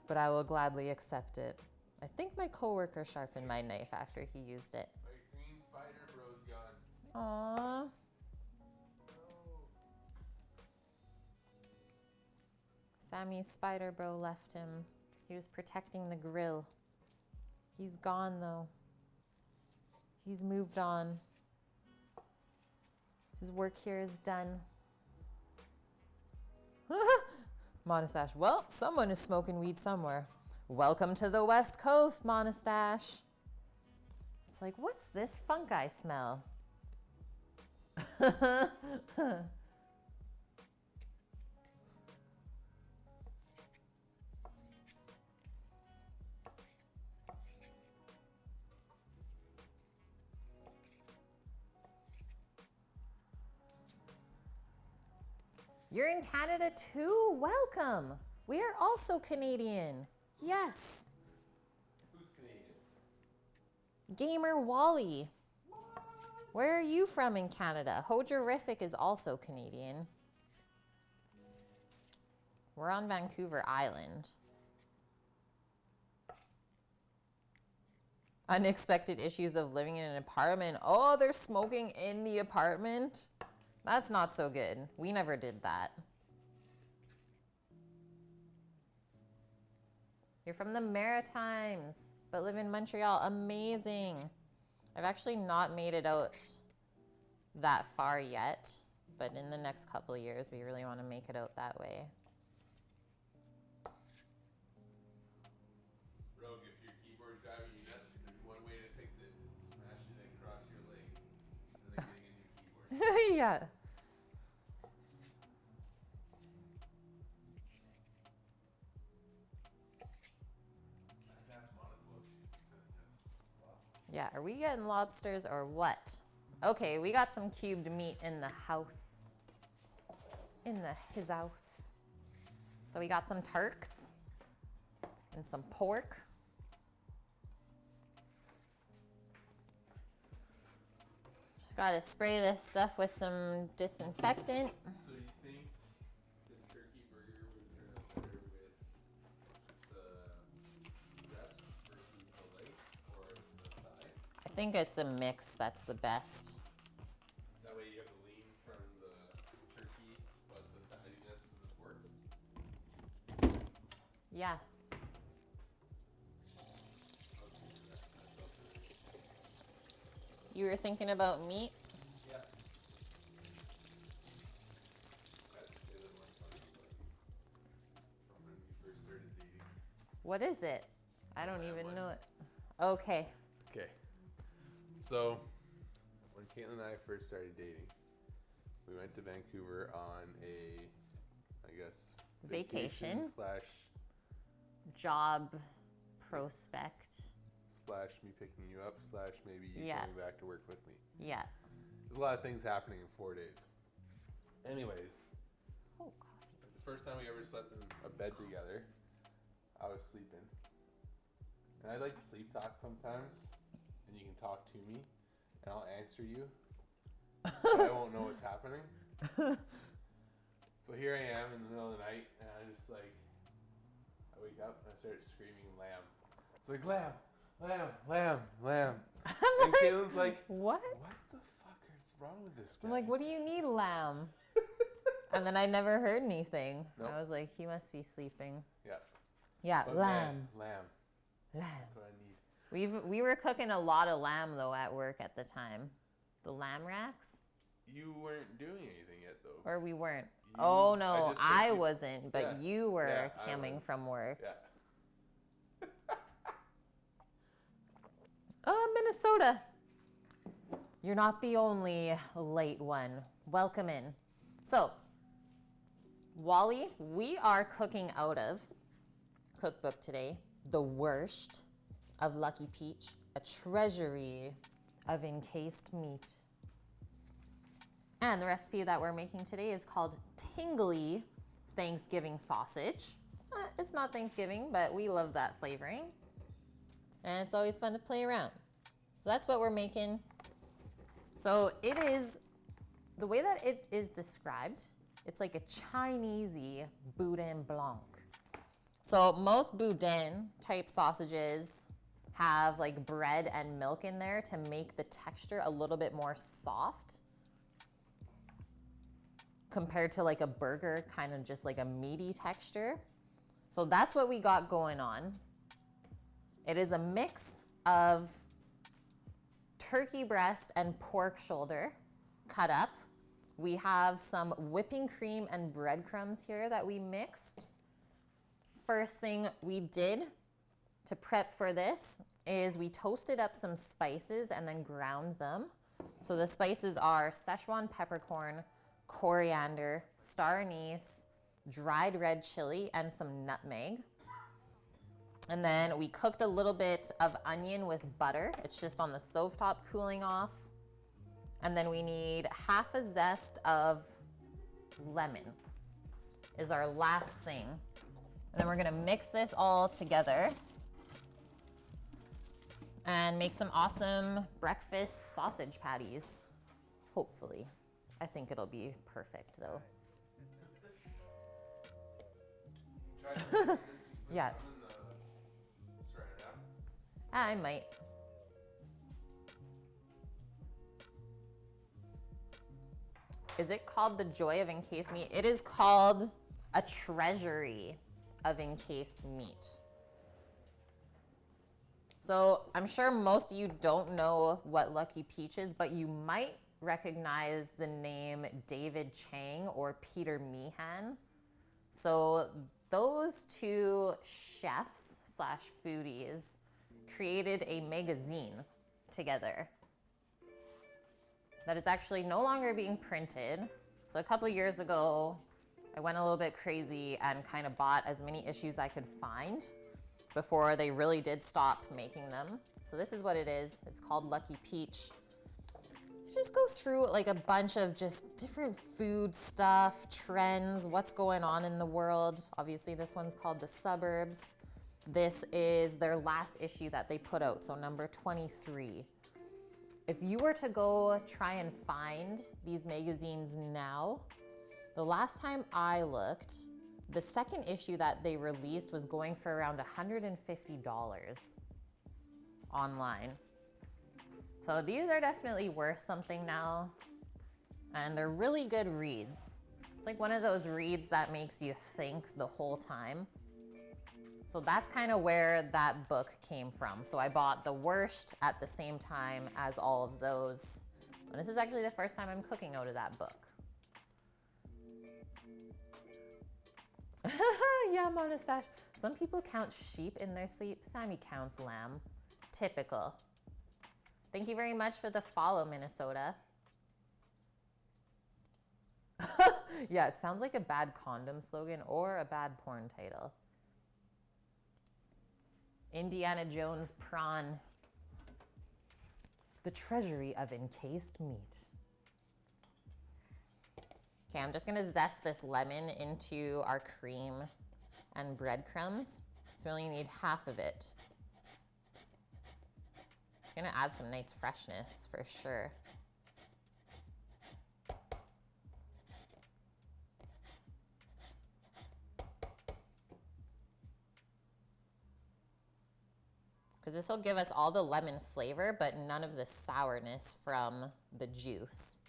but I will gladly accept it. I think my coworker sharpened my knife after he used it. My green spider bro's gone. Aww. No. Sammy's spider bro left him. He was protecting the grill. He's gone though. He's moved on. His work here is done. Monastache. Well, someone is smoking weed somewhere. Welcome to the West Coast, Monastache. It's like, what's this fungi smell? You're in Canada too? Welcome. We are also Canadian. Yes. Who's Canadian? Gamer Wally. Where are you from in Canada? Hojerific is also Canadian. We're on Vancouver Island. Unexpected issues of living in an apartment. Oh, they're smoking in the apartment? That's not so good. We never did that. You're from the Maritimes, but live in Montreal. Amazing. I've actually not made it out that far yet, but in the next couple of years, we really want to make it out that way. Rogue, if your keyboard's driving you nuts, there's one way to fix it. Smash it across your leg. And then getting a new keyboard. Yeah. That's Monaco. She's sending us lobster. Yeah, are we getting lobsters or what? Okay, we got some cubed meat in the house. His house. So we got some Turks and some pork. Just gotta spray this stuff with some disinfectant. So you think the turkey burger would turn out better with the breast versus the leg or the thigh? I think it's a mix that's the best. That way you have the lean from the turkey, but the fattiness from the pork. Yeah. You were thinking about meat? Yeah. That's the other one funny, like, from when we first started dating. What is it? I don't Lamb even one. know it. Okay. Okay. So, when Caitlin and I first started dating, we went to Vancouver on a, I guess, Vacation. slash Job prospect. me picking you up slash maybe you Yeah. coming back to work with me. Yeah. There's a lot of things happening in 4 days. Anyways, Oh, coffee. the first time we ever slept in a bed together, I was sleeping. And I like to sleep talk sometimes, and you can talk to me, and I'll answer you, but I won't know what's happening. So here I am in the middle of the night, and I just like, I wake up and I start screaming lamb. It's like lamb, lamb, lamb, lamb. And Caitlin's like, What? what the fuck is wrong with this guy? I'm like, what do you need, lamb? And then I never heard anything. Nope. I was like, he must be sleeping. Yeah. Yeah, But lamb. man, lamb. Lamb. That's what I need. We were cooking a lot of lamb though at work at the time. The lamb racks? You weren't doing anything yet though. Or we weren't. You- Oh no, just took I you- wasn't, but Yeah. you were Yeah, I coming was. from work. Yeah. Oh, Minnesota. You're not the only late one. Welcome in. So, Wally, we are cooking out of cookbook today, The Worst of Lucky Peach, a treasury of encased meat. And the recipe that we're making today is called Tingly Thanksgiving Sausage. It's not Thanksgiving, but we love that flavoring. And it's always fun to play around. So that's what we're making. So it is, the way that it is described, it's like a Chinesey boudin blanc. So most boudin type sausages have like bread and milk in there to make the texture a little bit more soft compared to like a burger, kind of just like a meaty texture. So that's what we got going on. It is a mix of turkey breast and pork shoulder cut up. We have some whipping cream and breadcrumbs here that we mixed. First thing we did to prep for this is we toasted up some spices and then ground them. So the spices are Szechuan peppercorn, coriander, star anise, dried red chili, and some nutmeg. And then we cooked a little bit of onion with butter. It's just on the stovetop cooling off. And then we need half a zest of lemon is our last thing. And then we're gonna mix this all together and make some awesome breakfast sausage patties, hopefully. I think it'll be perfect though. Yeah. I might. Is it called the joy of encased meat? It is called a treasury of encased meat. So I'm sure most of you don't know what Lucky Peach is, but you might recognize the name David Chang or Peter Meehan. So those two chefs slash foodies created a magazine together that is actually no longer being printed. So a couple of years ago, I went a little bit crazy and kind of bought as many issues I could find before they really did stop making them. So this is what it is. It's called Lucky Peach. It just goes through like a bunch of just different food stuff, trends, what's going on in the world. Obviously this one's called The Suburbs. This is their last issue that they put out, so number 23. If you were to go try and find these magazines now, the last time I looked, the second issue that they released was going for around $150 online. So these are definitely worth something now, and they're really good reads. It's like one of those reads that makes you think the whole time. So that's kind of where that book came from. So I bought The Worst at the same time as all of those. And this is actually the first time I'm cooking out of that book. Yeah, Monastache. Some people count sheep in their sleep. Sammy counts lamb. Typical. Thank you very much for the follow, Minnesota. Yeah, it sounds like a bad condom slogan or a bad porn title. Indiana Jones prawn. The treasury of encased meat. Okay, I'm just gonna zest this lemon into our cream and breadcrumbs. So we only need half of it. It's gonna add some nice freshness for sure. Because this will give us all the lemon flavor, but none of the sourness from the juice.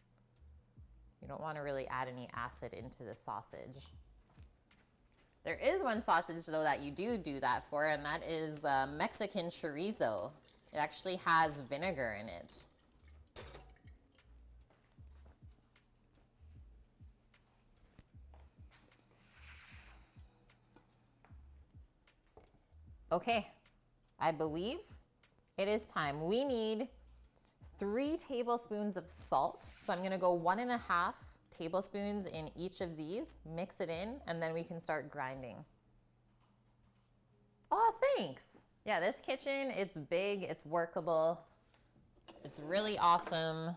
You don't want to really add any acid into the sausage. There is one sausage though that you do that for, and that is Mexican chorizo. It actually has vinegar in it. Okay, I believe it is time. We need 3 tablespoons of salt. So I'm gonna go 1.5 tablespoons in each of these, mix it in, and then we can start grinding. Oh, thanks. Yeah, this kitchen, it's big, it's workable. It's really awesome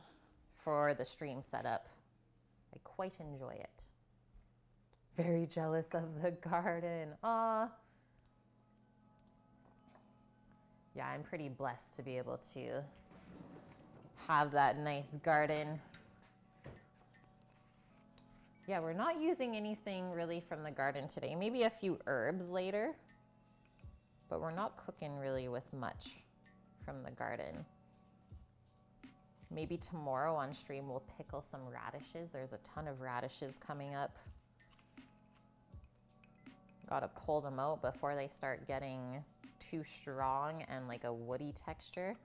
for the stream setup. I quite enjoy it. Very jealous of the garden. Aw. Yeah, I'm pretty blessed to be able to have that nice garden. Yeah, we're not using anything really from the garden today. Maybe a few herbs later, but we're not cooking really with much from the garden. Maybe tomorrow on stream we'll pickle some radishes. There's a ton of radishes coming up. Gotta pull them out before they start getting too strong and like a woody texture.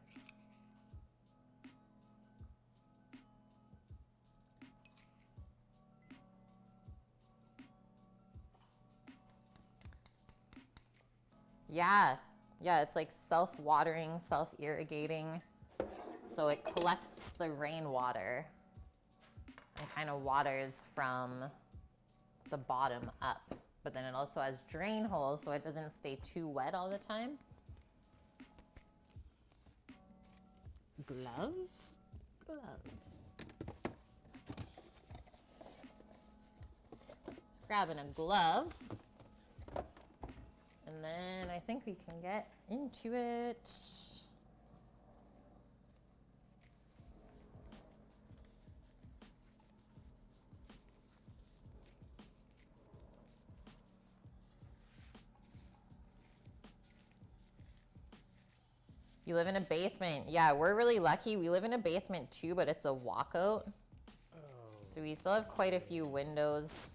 Yeah, it's like self-watering, self-irrigating. So it collects the rainwater and kind of waters from the bottom up. But then it also has drain holes so it doesn't stay too wet all the time. Gloves? Gloves. Just grabbing a glove. And then I think we can get into it. You live in a basement. Yeah, we're really lucky. We live in a basement too, but it's a walkout. Oh. So we still have quite a few windows.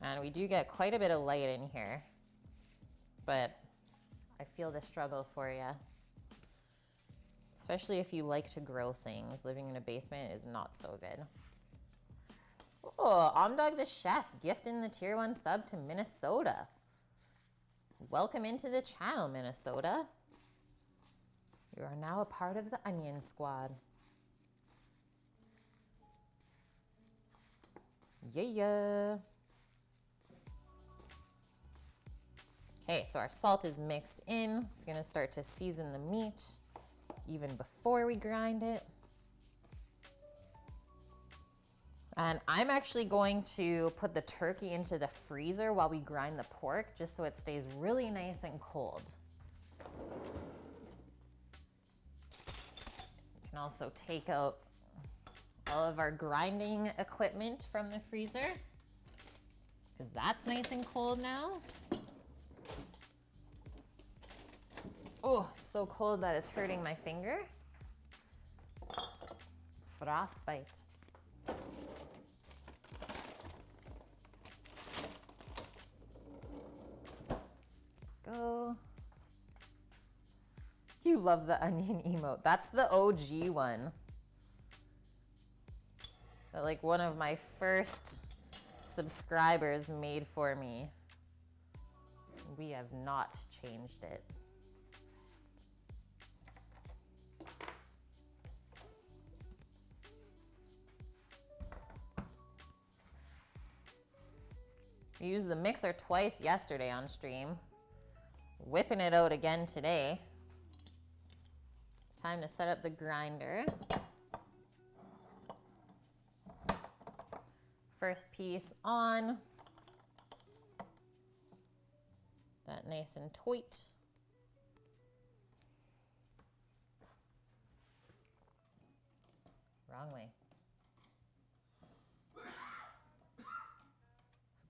And we do get quite a bit of light in here. But I feel the struggle for you. Especially if you like to grow things. Living in a basement is not so good. Oh, Omdog the Chef gifting the tier 1 sub to Minnesota. Welcome into the channel, Minnesota. You are now a part of the Onion Squad. Yeah. Okay, so our salt is mixed in. It's gonna start to season the meat even before we grind it. And I'm actually going to put the turkey into the freezer while we grind the pork, just so it stays really nice and cold. We can also take out all of our grinding equipment from the freezer, because that's nice and cold now. Oh, it's so cold that it's hurting my finger. Frostbite. Go. You love the onion emote. That's the OG one. That, like, one of my first subscribers made for me. We have not changed it. We used the mixer twice yesterday on stream. Whipping it out again today. Time to set up the grinder. First piece on. That nice and tight. Wrong way. Let's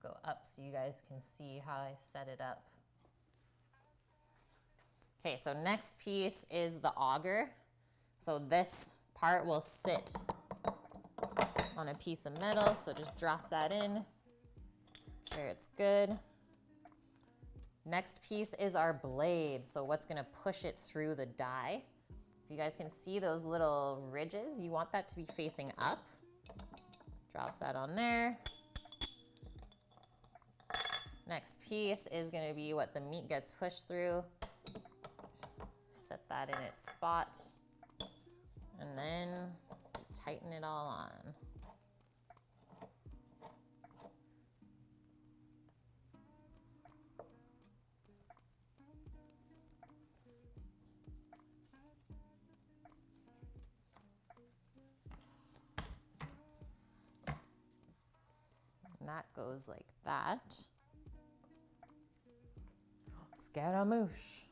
go up so you guys can see how I set it up. Okay, so next piece is the auger. So this part will sit on a piece of metal, so just drop that in. Make sure it's good. Next piece is our blade. So what's gonna push it through the die. If you guys can see those little ridges, you want that to be facing up. Drop that on there. Next piece is gonna be what the meat gets pushed through. Set that in its spot. And then tighten it all on. And that goes like that. Scaramouche.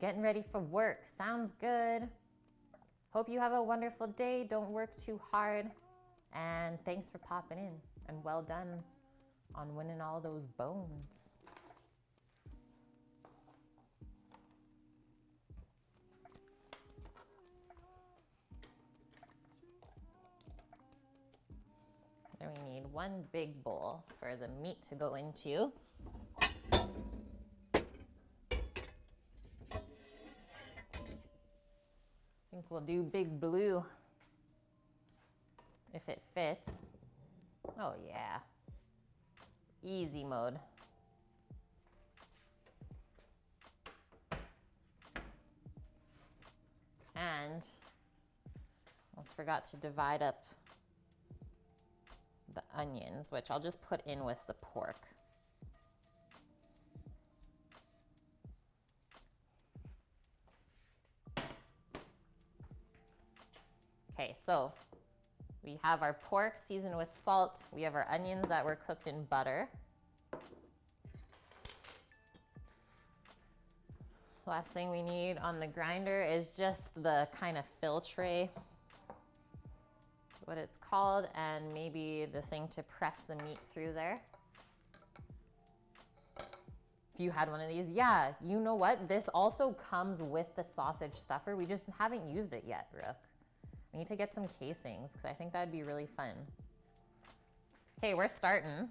Getting ready for work. Sounds good. Hope you have a wonderful day. Don't work too hard. And thanks for popping in. And well done on winning all those bones. Then we need one big bowl for the meat to go into. I think we'll do big blue if it fits. Oh yeah, easy mode. And almost forgot to divide up the onions, which I'll just put in with the pork. Okay, so we have our pork seasoned with salt. We have our onions that were cooked in butter. Last thing we need on the grinder is just the kind of fill tray, is what it's called, and maybe the thing to press the meat through there. If you had one of these, yeah, you know what? This also comes with the sausage stuffer. We just haven't used it yet, Rook. We need to get some casings because I think that'd be really fun. Okay, we're starting.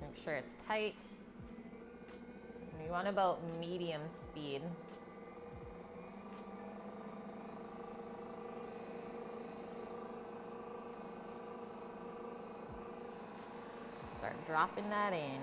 Make sure it's tight. We want about medium speed. Start dropping that in.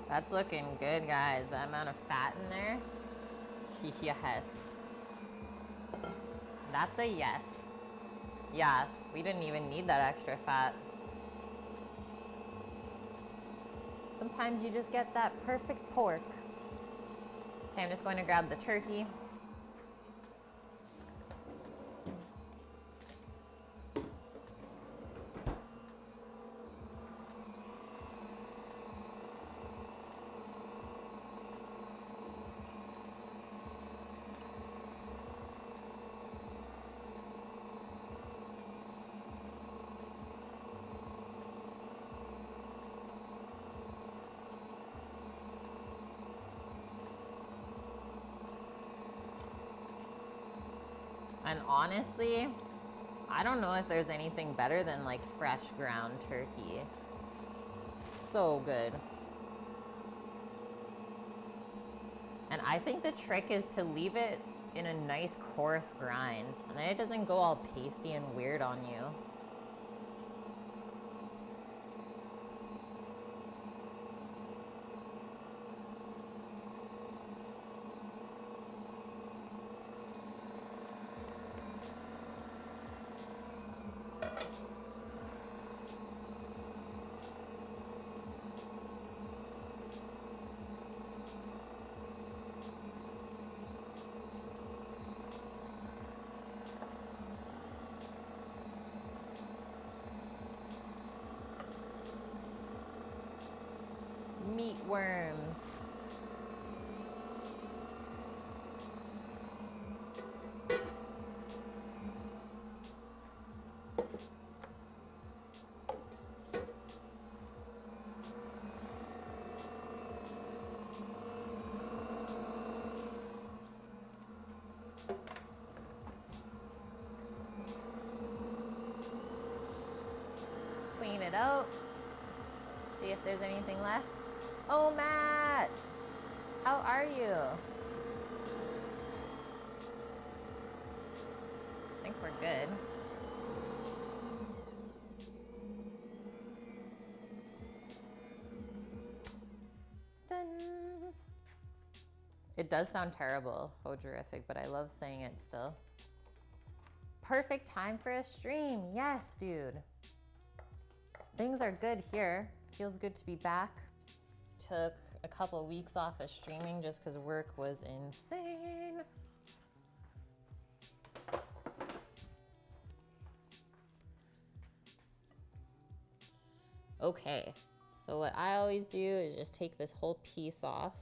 That's looking good, guys. The amount of fat in there. Yes. That's a yes. Yeah, we didn't even need that extra fat. Sometimes you just get that perfect pork. Okay, I'm just going to grab the turkey. And honestly, I don't know if there's anything better than like fresh ground turkey. So good. And I think the trick is to leave it in a nice coarse grind, and then it doesn't go all pasty and weird on you. Meatworms. Clean it out. See if there's anything left. Oh, Matt! How are you? I think we're good. Done. It does sound terrible, hojerific, but I love saying it still. Perfect time for a stream. Yes, dude. Things are good here. Feels good to be back. Took a couple weeks off of streaming just because work was insane. Okay, so what I always do is just take this whole piece off.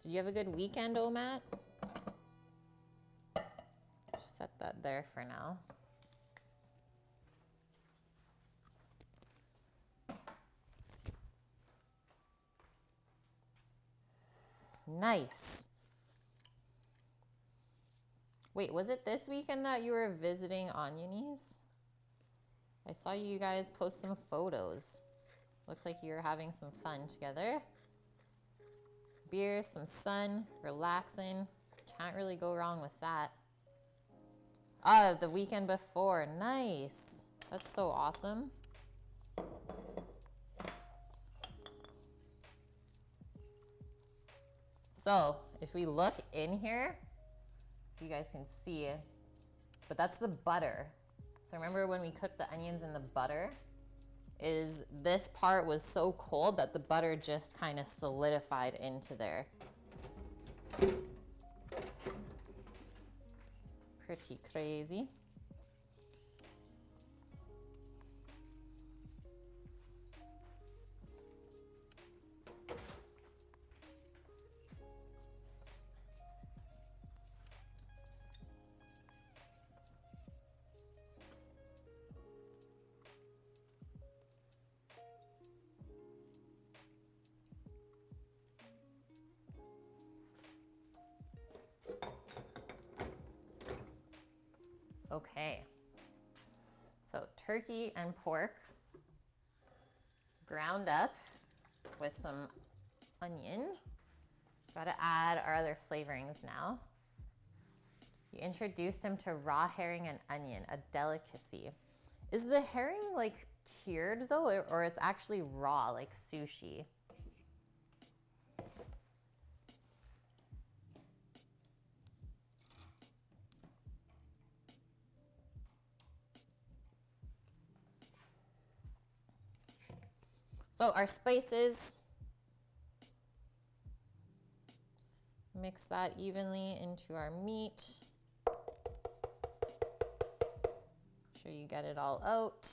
Did you have a good weekend, Matt? Just set that there for now. Nice. Wait, was it this weekend that you were visiting Onionies? I saw you guys post some photos. Looked like you were having some fun together. Beers, some sun, relaxing. Can't really go wrong with that. Oh, the weekend before. Nice. That's so awesome. So, if we look in here, you guys can see, but that's the butter. So remember when we cooked the onions in the butter? Is this part was so cold that the butter just kind of solidified into there. Pretty crazy. Okay, so turkey and pork ground up with some onion. Got to add our other flavorings now. You introduced him to raw herring and onion, a delicacy. Is the herring like cured though, or it's actually raw like sushi? So our spices, mix that evenly into our meat. Make sure you get it all out.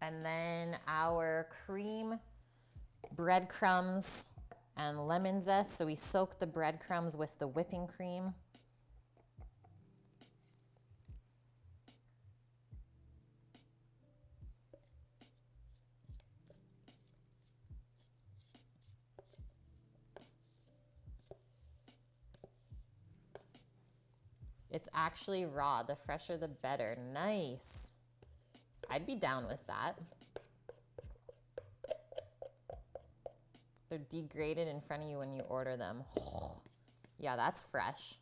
And then our cream, breadcrumbs, and lemon zest. So we soak the breadcrumbs with the whipping cream. It's actually raw. The fresher, the better. Nice. I'd be down with that. They're degraded in front of you when you order them. Yeah, that's fresh.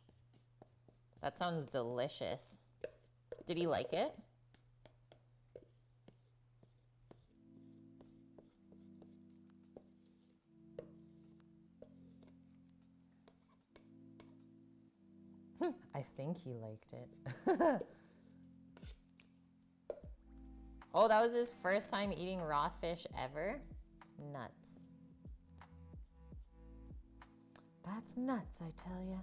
That sounds delicious. Did he like it? I think he liked it. Oh, that was his first time eating raw fish ever? Nuts. That's nuts, I tell ya.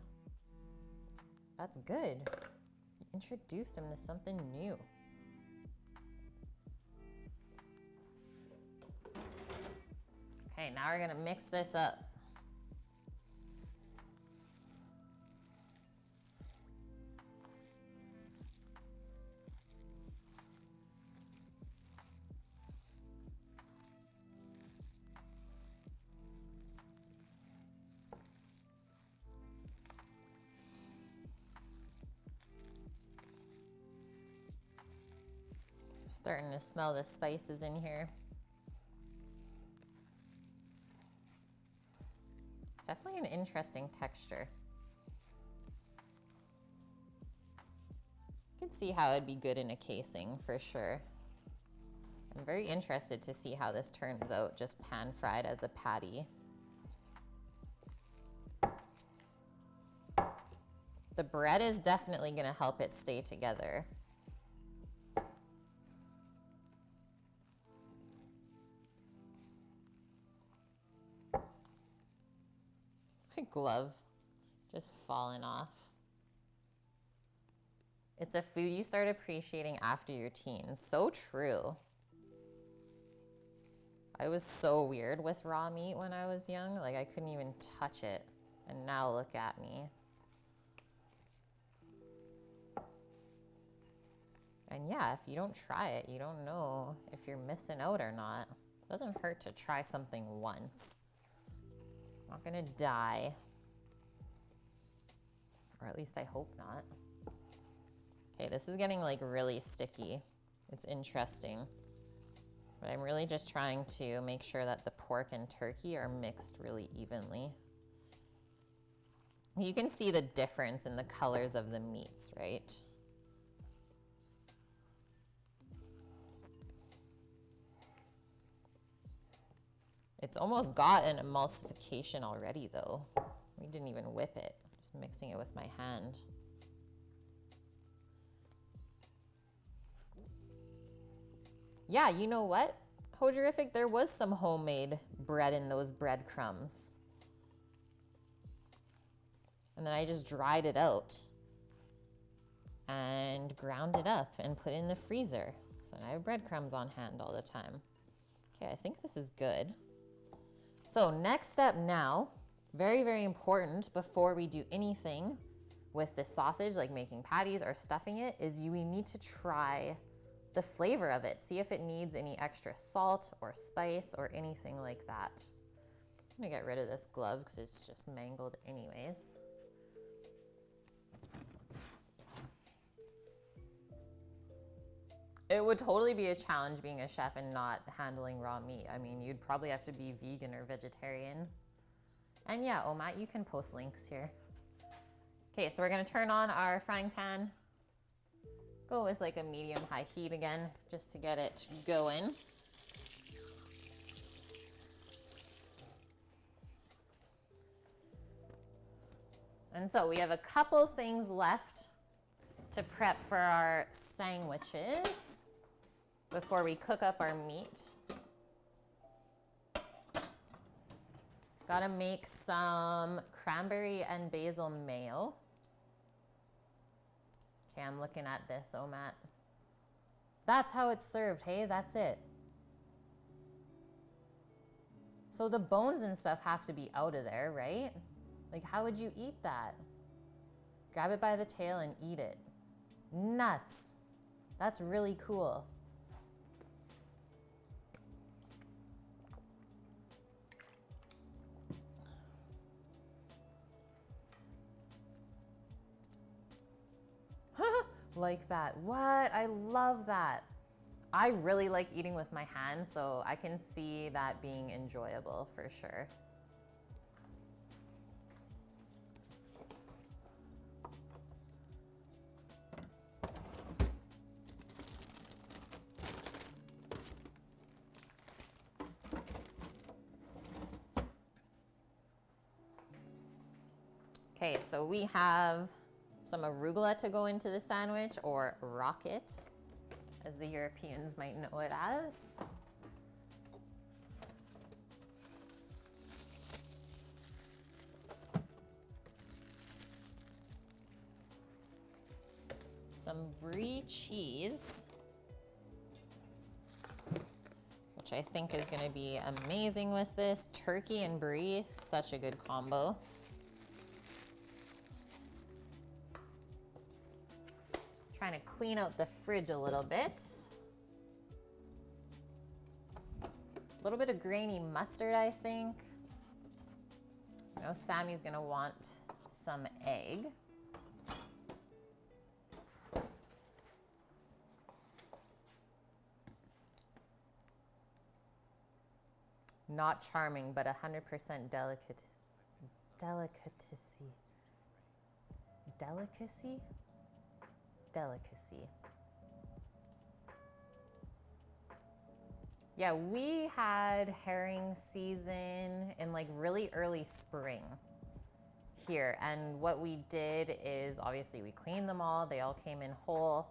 That's good. You introduced him to something new. Okay, now we're gonna mix this up. Starting to smell the spices in here. It's definitely an interesting texture. You could see how it'd be good in a casing for sure. I'm very interested to see how this turns out, just pan fried as a patty. The bread is definitely gonna help it stay together. My glove just falling off. It's a food you start appreciating after your teens. So true. I was so weird with raw meat when I was young. Like I couldn't even touch it. And now look at me. And yeah, if you don't try it, you don't know if you're missing out or not. It doesn't hurt to try something once. I'm not gonna die. Or at least I hope not. Okay, this is getting like really sticky. It's interesting. But I'm really just trying to make sure that the pork and turkey are mixed really evenly. You can see the difference in the colors of the meats, right? It's almost got an emulsification already though. We didn't even whip it. Just mixing it with my hand. Yeah, you know what? Hojerific, there was some homemade bread in those breadcrumbs. And then I just dried it out and ground it up and put it in the freezer. So now I have breadcrumbs on hand all the time. Okay, I think this is good. So next step now, very, very important before we do anything with the sausage, like making patties or stuffing it, is we need to try the flavor of it. See if it needs any extra salt or spice or anything like that. I'm gonna get rid of this glove because it's just mangled anyways. It would totally be a challenge being a chef and not handling raw meat. I mean, you'd probably have to be vegan or vegetarian. And yeah, Omat, you can post links here. Okay, so we're gonna turn on our frying pan. Go with like a medium-high heat again, just to get it going. And so we have a couple things left to prep for our sandwiches before we cook up our meat. Gotta make some cranberry and basil mayo. Okay, I'm looking at this, Omat. That's how it's served, hey? That's it. So the bones and stuff have to be out of there, right? Like, how would you eat that? Grab it by the tail and eat it. Nuts. That's really cool. Like that. What? I love that. I really like eating with my hands, so I can see that being enjoyable for sure. Okay, so we have some arugula to go into the sandwich, or rocket, as the Europeans might know it as. Some brie cheese, which I think is going to be amazing with this. Turkey and brie, such a good combo. Trying to clean out the fridge a little bit. A little bit of grainy mustard, I think. I know Sammy's gonna want some egg. Not charming, but 100% delicacy. Delicacy. Yeah, we had herring season in like really early spring here. And what we did is obviously we cleaned them all. They all came in whole.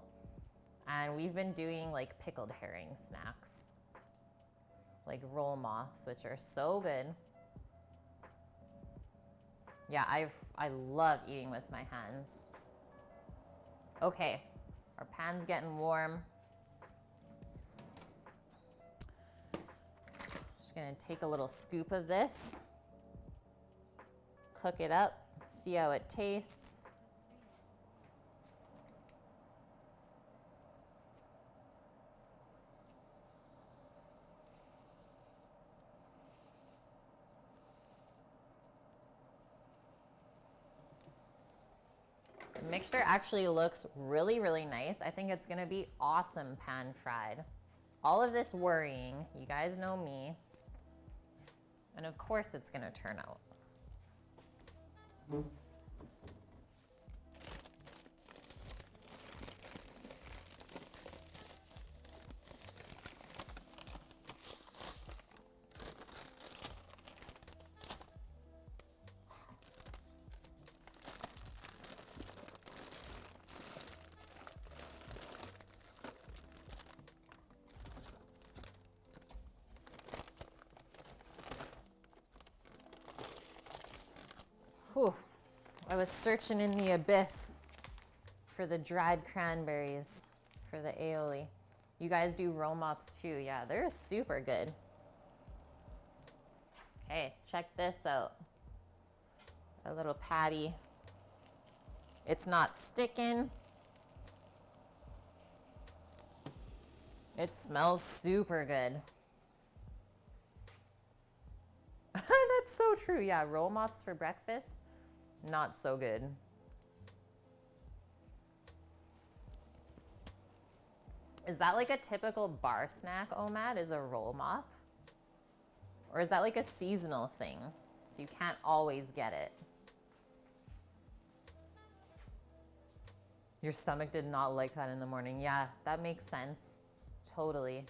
And we've been doing like pickled herring snacks, like roll mops, which are so good. Yeah, I love eating with my hands. Okay, our pan's getting warm. Just gonna take a little scoop of this, cook it up, see how it tastes. The mixture actually looks really, really nice. I think it's gonna be awesome pan fried. All of this worrying, you guys know me. And of course it's gonna turn out. Whew. I was searching in the abyss for the dried cranberries for the aioli. You guys do roll mops too. Yeah, they're super good. Hey, check this out. A little patty. It's not sticking. It smells super good. That's so true. Yeah, roll mops for breakfast, not so good. Is that like a typical bar snack, Omad, is a roll mop? Or is that like a seasonal thing? So you can't always get it. Your stomach did not like that in the morning. Yeah, that makes sense. Totally.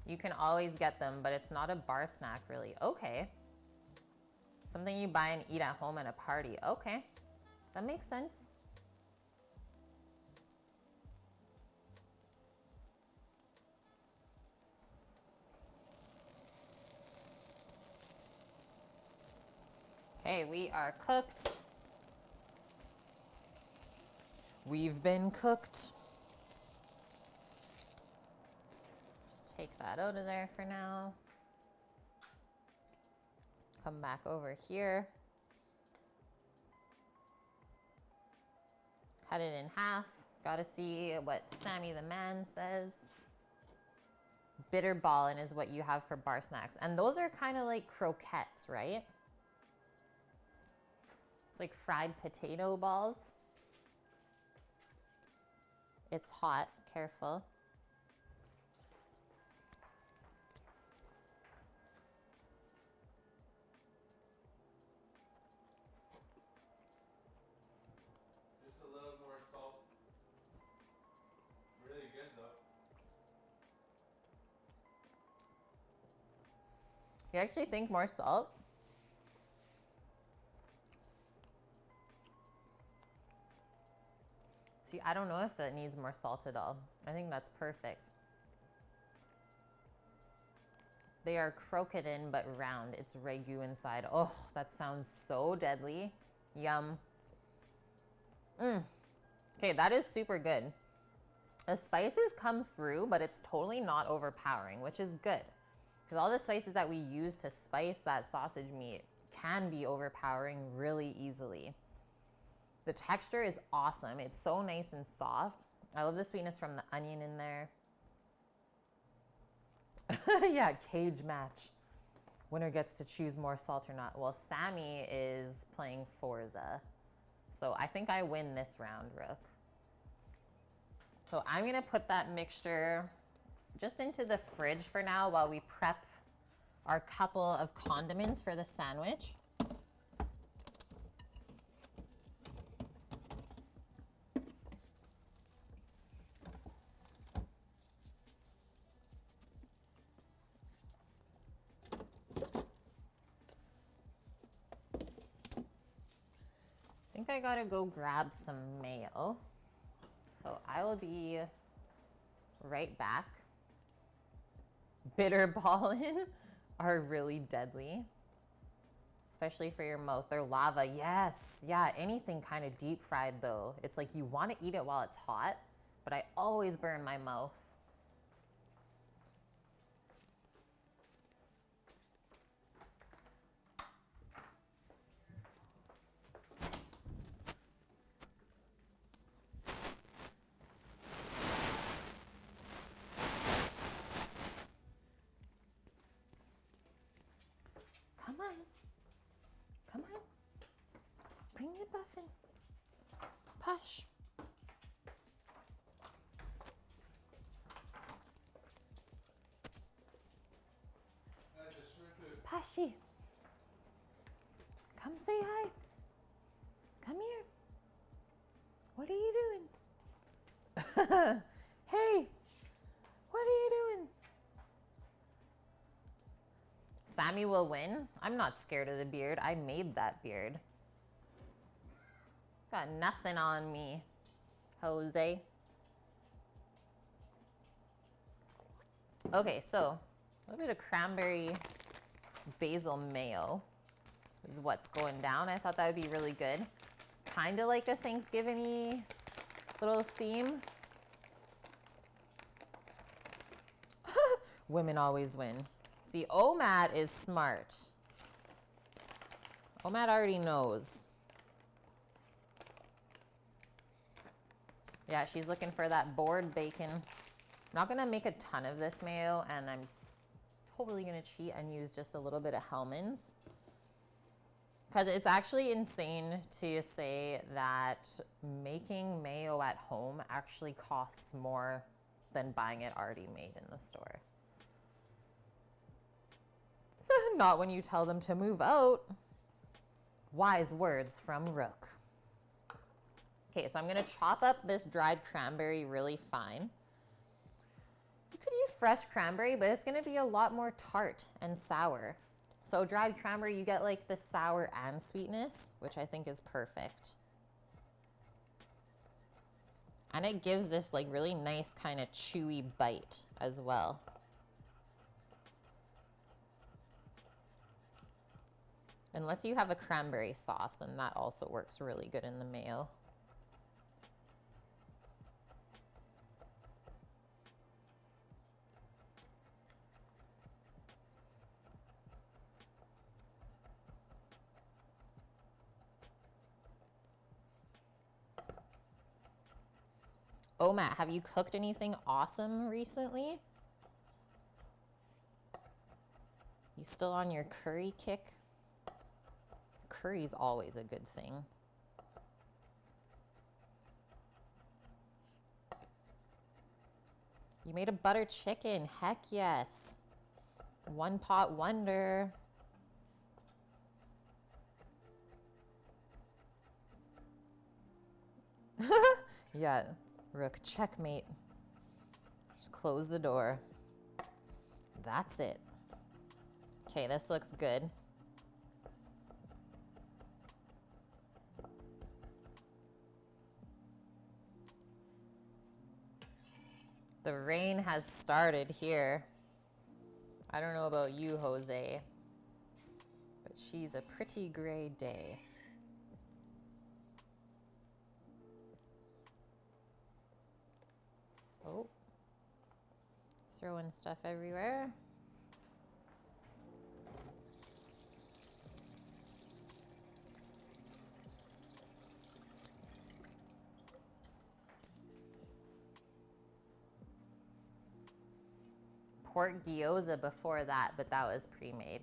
You can always get them, but it's not a bar snack really. Okay. Something you buy and eat at home at a party. Okay, that makes sense. Okay, we are cooked. We've been cooked. Just take that out of there for now. Come back over here. Cut it in half. Gotta see what Sammy the man says. bitter ballin is what you have for bar snacks. And those are kind of like croquettes, right? It's like fried potato balls. It's hot, careful. Just a little more salt. Really good though. You actually think more salt? See, I don't know if that needs more salt at all. I think that's perfect. They are croquetin but round. It's ragu inside. Oh, that sounds so deadly. Yum. Okay, that is super good. The spices come through, but it's totally not overpowering, which is good. Because all the spices that we use to spice that sausage meat can be overpowering really easily. The texture is awesome. It's so nice and soft. I love the sweetness from the onion in there. Yeah, cage match. Winner gets to choose more salt or not. Well, Sammy is playing Forza. So I think I win this round, Rook. So I'm gonna put that mixture just into the fridge for now while we prep our couple of condiments for the sandwich. I think I gotta go grab some mayo. So I will be right back. Bitter ballin are really deadly, especially for your mouth. They're lava, yes. Yeah, anything kind of deep fried though. It's like you wanna eat it while it's hot, but I always burn my mouth. Come on. Come on. Bring the muffin. Push. Pashy. Come say hi. Come here. What are you doing? Hey, what are you doing? Sammy will win. I'm not scared of the beard. I made that beard. Got nothing on me, Jose. Okay, so a little bit of cranberry basil mayo is what's going down. I thought that would be really good. Kind of like a Thanksgiving-y little theme. Women always win. See, Omat is smart. Omat already knows. Yeah, she's looking for that bored bacon. I'm not gonna make a ton of this mayo, and I'm totally gonna cheat and use just a little bit of Hellmann's. Because it's actually insane to say that making mayo at home actually costs more than buying it already made in the store. Not when you tell them to move out. Wise words from Rook. Okay, so I'm gonna chop up this dried cranberry really fine. You could use fresh cranberry, but it's gonna be a lot more tart and sour. So dried cranberry, you get like the sour and sweetness, which I think is perfect. And it gives this like really nice kind of chewy bite as well. Unless you have a cranberry sauce, then that also works really good in the mayo. Oh, Matt, have you cooked anything awesome recently? You still on your curry kick? Curry's always a good thing. You made a butter chicken. Heck yes. One pot wonder. Yeah, rook, checkmate. Just close the door. That's it. Okay, this looks good. The rain has started here. I don't know about you, Jose, but she's a pretty gray day. Oh, throwing stuff everywhere. Pork gyoza before that, but that was pre-made.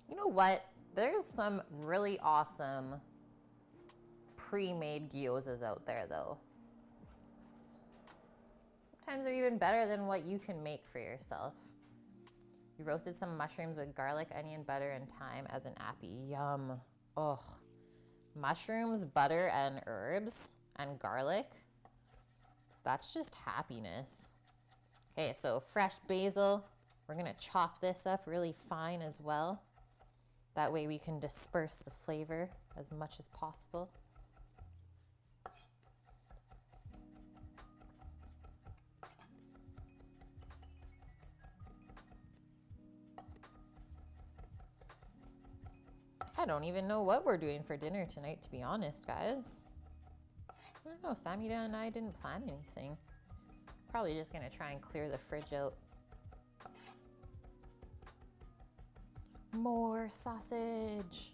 You know what? There's some really awesome pre-made gyozas out there though. Sometimes they're even better than what you can make for yourself. You roasted some mushrooms with garlic, onion, butter, and thyme as an appy. Yum. Ugh. Mushrooms, butter, and herbs, and garlic. That's just happiness. Okay, so fresh basil. We're gonna chop this up really fine as well. That way we can disperse the flavor as much as possible. I don't even know what we're doing for dinner tonight, to be honest, guys. I don't know, Samida and I didn't plan anything. Probably just gonna try and clear the fridge out. More sausage.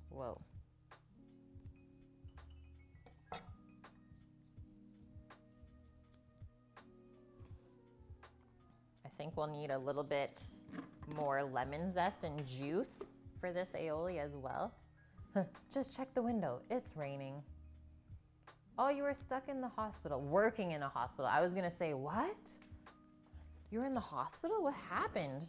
Whoa. I think we'll need a little bit more lemon zest and juice for this aioli as well. Just check the window. It's raining. Oh, you were stuck in the hospital, working in a hospital. I was gonna say, what? You were in the hospital? What happened?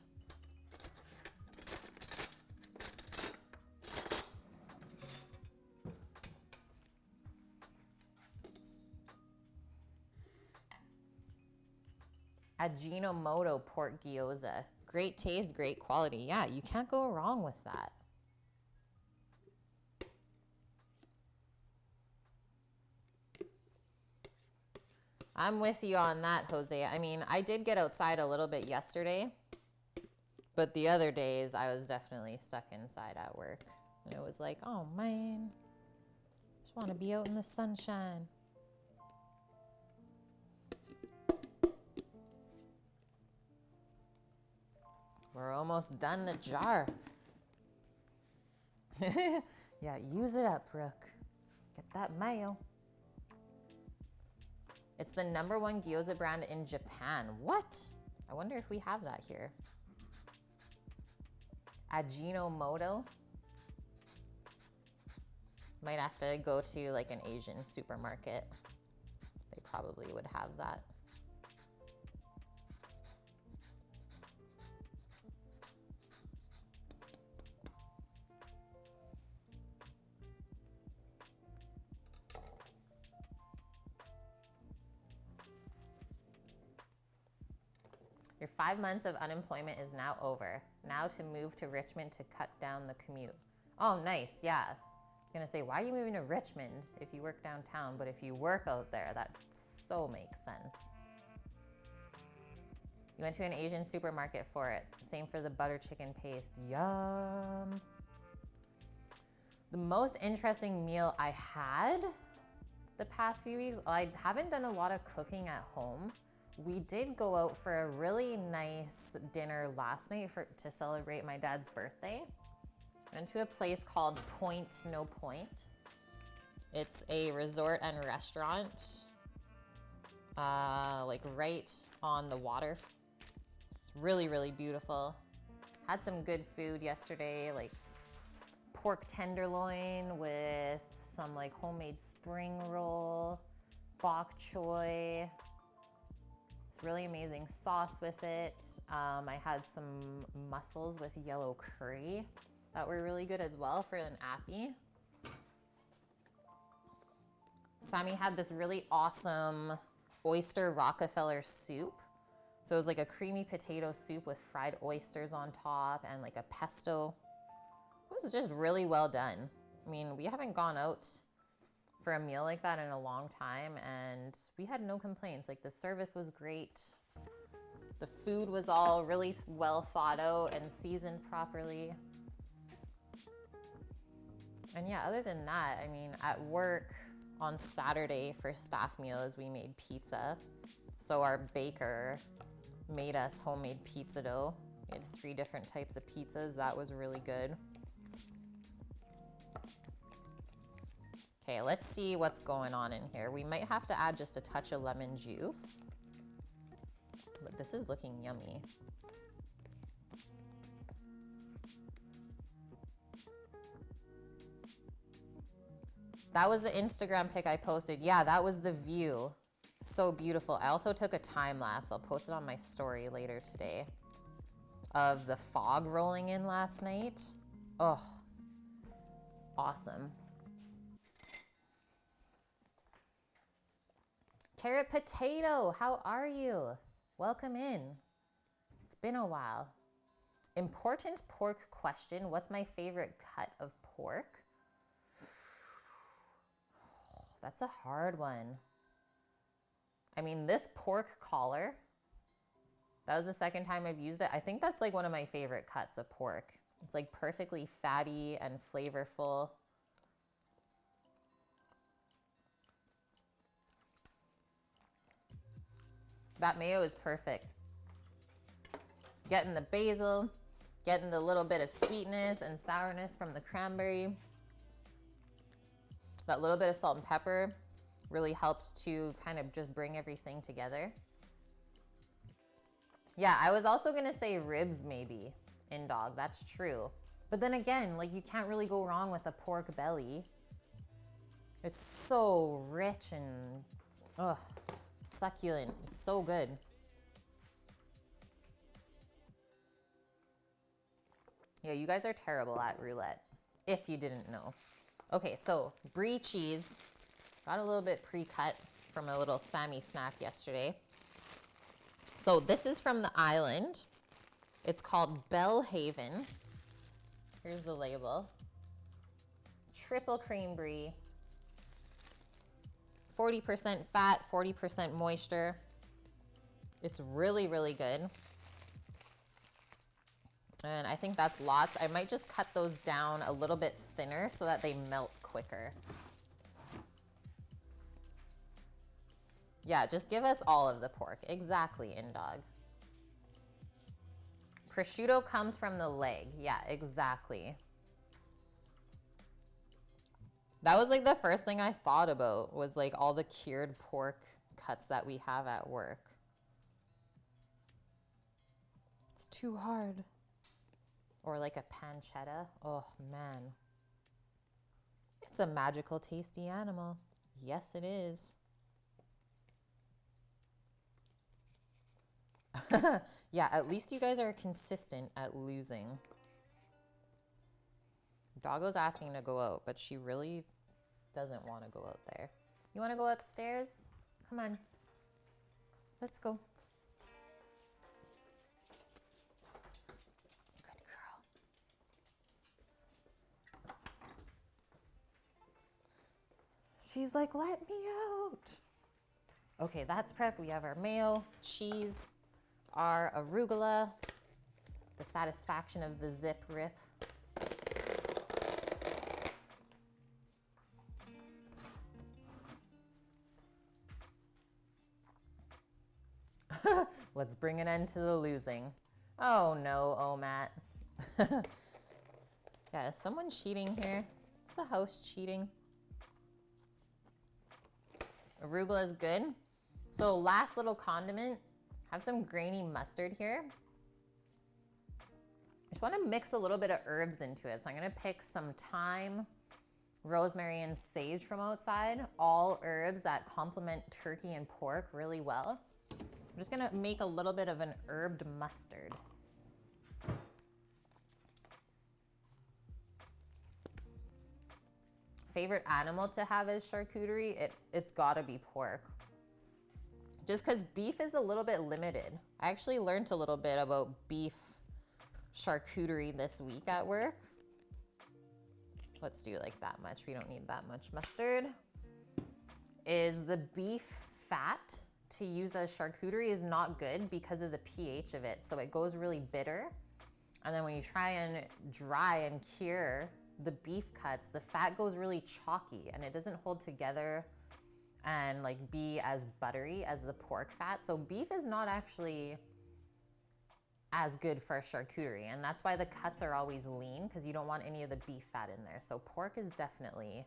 Ajinomoto pork gyoza. Great taste, great quality. Yeah, you can't go wrong with that. I'm with you on that, Jose. I mean, I did get outside a little bit yesterday, but the other days I was definitely stuck inside at work. And it was like, oh man, just want to be out in the sunshine. We're almost done the jar. Yeah, use it up, Brooke. Get that mayo. It's the #1 gyoza brand in Japan. What? I wonder if we have that here. Ajinomoto. Might have to go to like an Asian supermarket. They probably would have that. Your 5 months of unemployment is now over. Now to move to Richmond to cut down the commute. Oh, nice, yeah. I was gonna say, why are you moving to Richmond if you work downtown? But if you work out there, that so makes sense. You went to an Asian supermarket for it. Same for the butter chicken paste. Yum. The most interesting meal I had the past few weeks, I haven't done a lot of cooking at home. We did go out for a really nice dinner last night to celebrate my dad's birthday. Went to a place called Point No Point. It's a resort and restaurant, like right on the water. It's really, really beautiful. Had some good food yesterday, like pork tenderloin with some like homemade spring roll, bok choy. It's really amazing sauce with it. I had some mussels with yellow curry that were really good as well for an appy. Sammy had this really awesome oyster Rockefeller soup. So it was like a creamy potato soup with fried oysters on top and like a pesto. It was just really well done. I mean, we haven't gone out for a meal like that in a long time and we had no complaints. Like the service was great. The food was all really well thought out and seasoned properly. And yeah, other than that, I mean, at work on Saturday for staff meals, we made pizza. So our baker made us homemade pizza dough. We had 3 different types of pizzas. That was really good. Okay, let's see what's going on in here. We might have to add just a touch of lemon juice. But this is looking yummy. That was the Instagram pic I posted. Yeah, that was the view. So beautiful. I also took a time lapse. I'll post it on my story later today of the fog rolling in last night. Oh, awesome. Carrot Potato, how are you? Welcome in. It's been a while. Important pork question. What's my favorite cut of pork? That's a hard one. I mean, this pork collar, that was the second time I've used it. I think that's like one of my favorite cuts of pork. It's like perfectly fatty and flavorful. That mayo is perfect. Getting the basil, getting the little bit of sweetness and sourness from the cranberry. That little bit of salt and pepper really helped to kind of just bring everything together. Yeah, I was also gonna say ribs maybe in dog, that's true. But then again, like you can't really go wrong with a pork belly. It's so rich and succulent, it's so good. Yeah, you guys are terrible at roulette, if you didn't know. Okay, so brie cheese. Got a little bit pre-cut from a little Sammy snack yesterday. So this is from the island. It's called Bellhaven. Here's the label. Triple cream brie. 40% fat, 40% moisture. It's really, really good. And I think that's lots. I might just cut those down a little bit thinner so that they melt quicker. Yeah, just give us all of the pork. Exactly, in-dog. Prosciutto comes from the leg. Yeah, exactly. That was like the first thing I thought about was like all the cured pork cuts that we have at work. It's too hard. Or like a pancetta. Oh, man. It's a magical, tasty animal. Yes, it is. Yeah, at least you guys are consistent at losing. Doggo's asking to go out, but she really doesn't want to go out there. You want to go upstairs? Come on. Let's go. Good girl. She's like, let me out. Okay, that's prepped. We have our mayo, cheese, our arugula, the satisfaction of the zip rip. Let's bring an end to the losing. Oh no, oh Matt. Yeah, is someone cheating here? Is the house cheating? Arugula is good. So last little condiment, have some grainy mustard here. I just want to mix a little bit of herbs into it. So I'm going to pick some thyme, rosemary, and sage from outside. All herbs that complement turkey and pork really well. I'm just going to make a little bit of an herbed mustard. Favorite animal to have as charcuterie? It's gotta be pork. Just because beef is a little bit limited. I actually learned a little bit about beef charcuterie this week at work. Let's do like that much. We don't need that much mustard. Is the beef fat to use as charcuterie is not good because of the pH of it. So it goes really bitter. And then when you try and dry and cure the beef cuts, the fat goes really chalky and it doesn't hold together and like be as buttery as the pork fat. So beef is not actually as good for charcuterie, and that's why the cuts are always lean, because you don't want any of the beef fat in there. So pork is definitely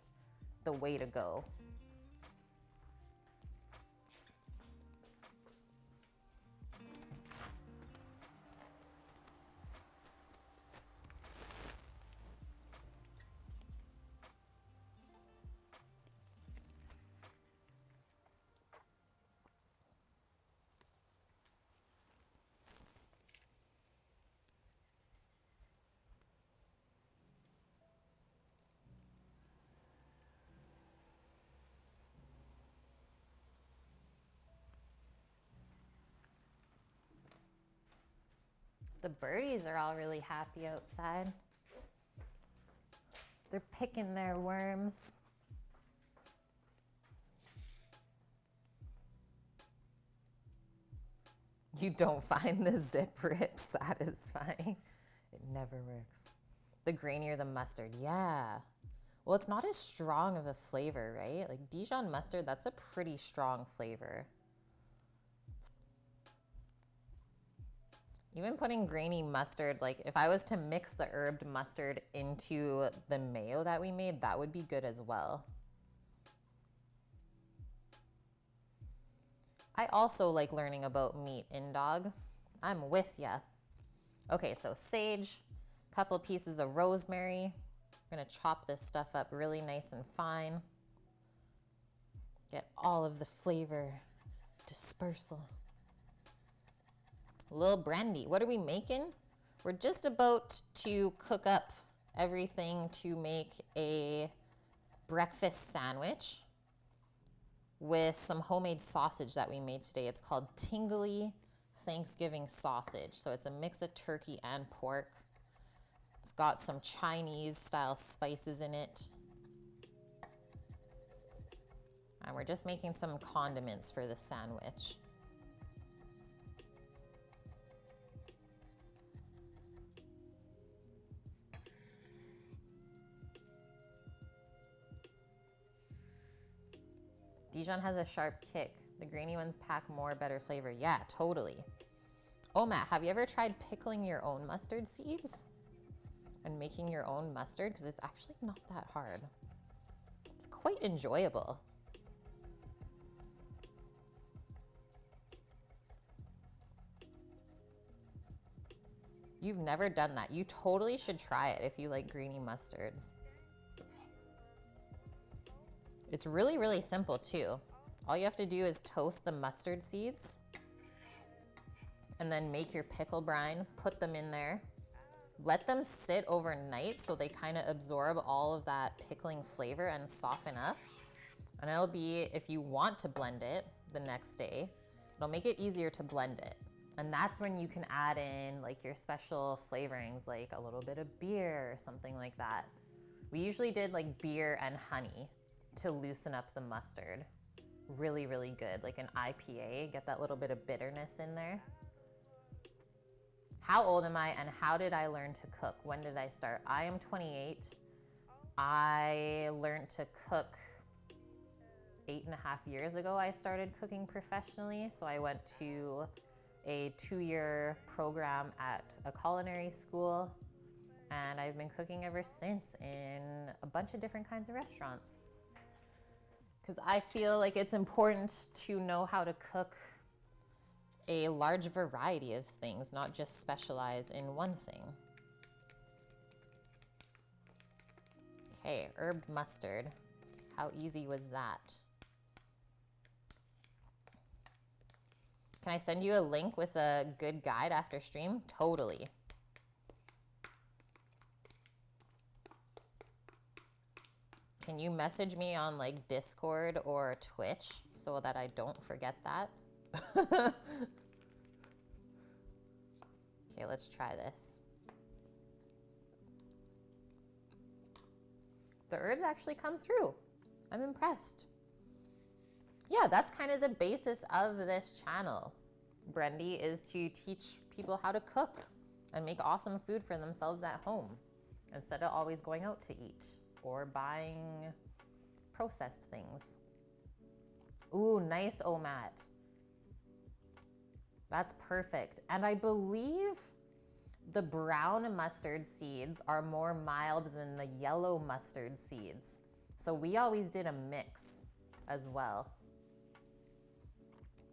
the way to go. The birdies are all really happy outside. They're picking their worms. You don't find the zip rip satisfying. It never works. The grainier the mustard, yeah. Well, it's not as strong of a flavor, right? Like Dijon mustard, that's a pretty strong flavor. Even putting grainy mustard, like if I was to mix the herbed mustard into the mayo that we made, that would be good as well. I also like learning about meat in dog. I'm with ya. Okay, so sage, a couple pieces of rosemary. I'm gonna chop this stuff up really nice and fine. Get all of the flavor dispersal. A little brandy. What are we making? We're just about to cook up everything to make a breakfast sandwich with some homemade sausage that we made today. It's called Tingly Thanksgiving sausage. So it's a mix of turkey and pork. It's got some Chinese style spices in it. And we're just making some condiments for the sandwich. Dijon has a sharp kick. The grainy ones pack more, better flavor. Yeah, totally. Oh, Matt, have you ever tried pickling your own mustard seeds and making your own mustard? Because it's actually not that hard. It's quite enjoyable. You've never done that. You totally should try it if you like greeny mustards. It's really, really simple too. All you have to do is toast the mustard seeds and then make your pickle brine, put them in there, let them sit overnight so they kind of absorb all of that pickling flavor and soften up. And it'll be, if you want to blend it the next day, it'll make it easier to blend it. And that's when you can add in like your special flavorings, like a little bit of beer or something like that. We usually did like beer and honey to loosen up the mustard. Really, really good. Like an IPA, get that little bit of bitterness in there. How old am I and how did I learn to cook? When did I start? I am 28. I learned to cook 8.5 years ago. I started cooking professionally. So I went to a 2-year program at a culinary school And I've been cooking ever since in a bunch of different kinds of restaurants. Because I feel like it's important to know how to cook a large variety of things, not just specialize in one thing. Okay, herb mustard. How easy was that? Can I send you a link with a good guide after stream? Totally. Can you message me on like Discord or Twitch so that I don't forget that? Okay, let's try this. The herbs actually come through. I'm impressed. Yeah, that's kind of the basis of this channel, Brendy, is to teach people how to cook and make awesome food for themselves at home instead of always going out to eat or buying processed things. Ooh, nice, Omat. That's perfect. And I believe the brown mustard seeds are more mild than the yellow mustard seeds. So we always did a mix as well.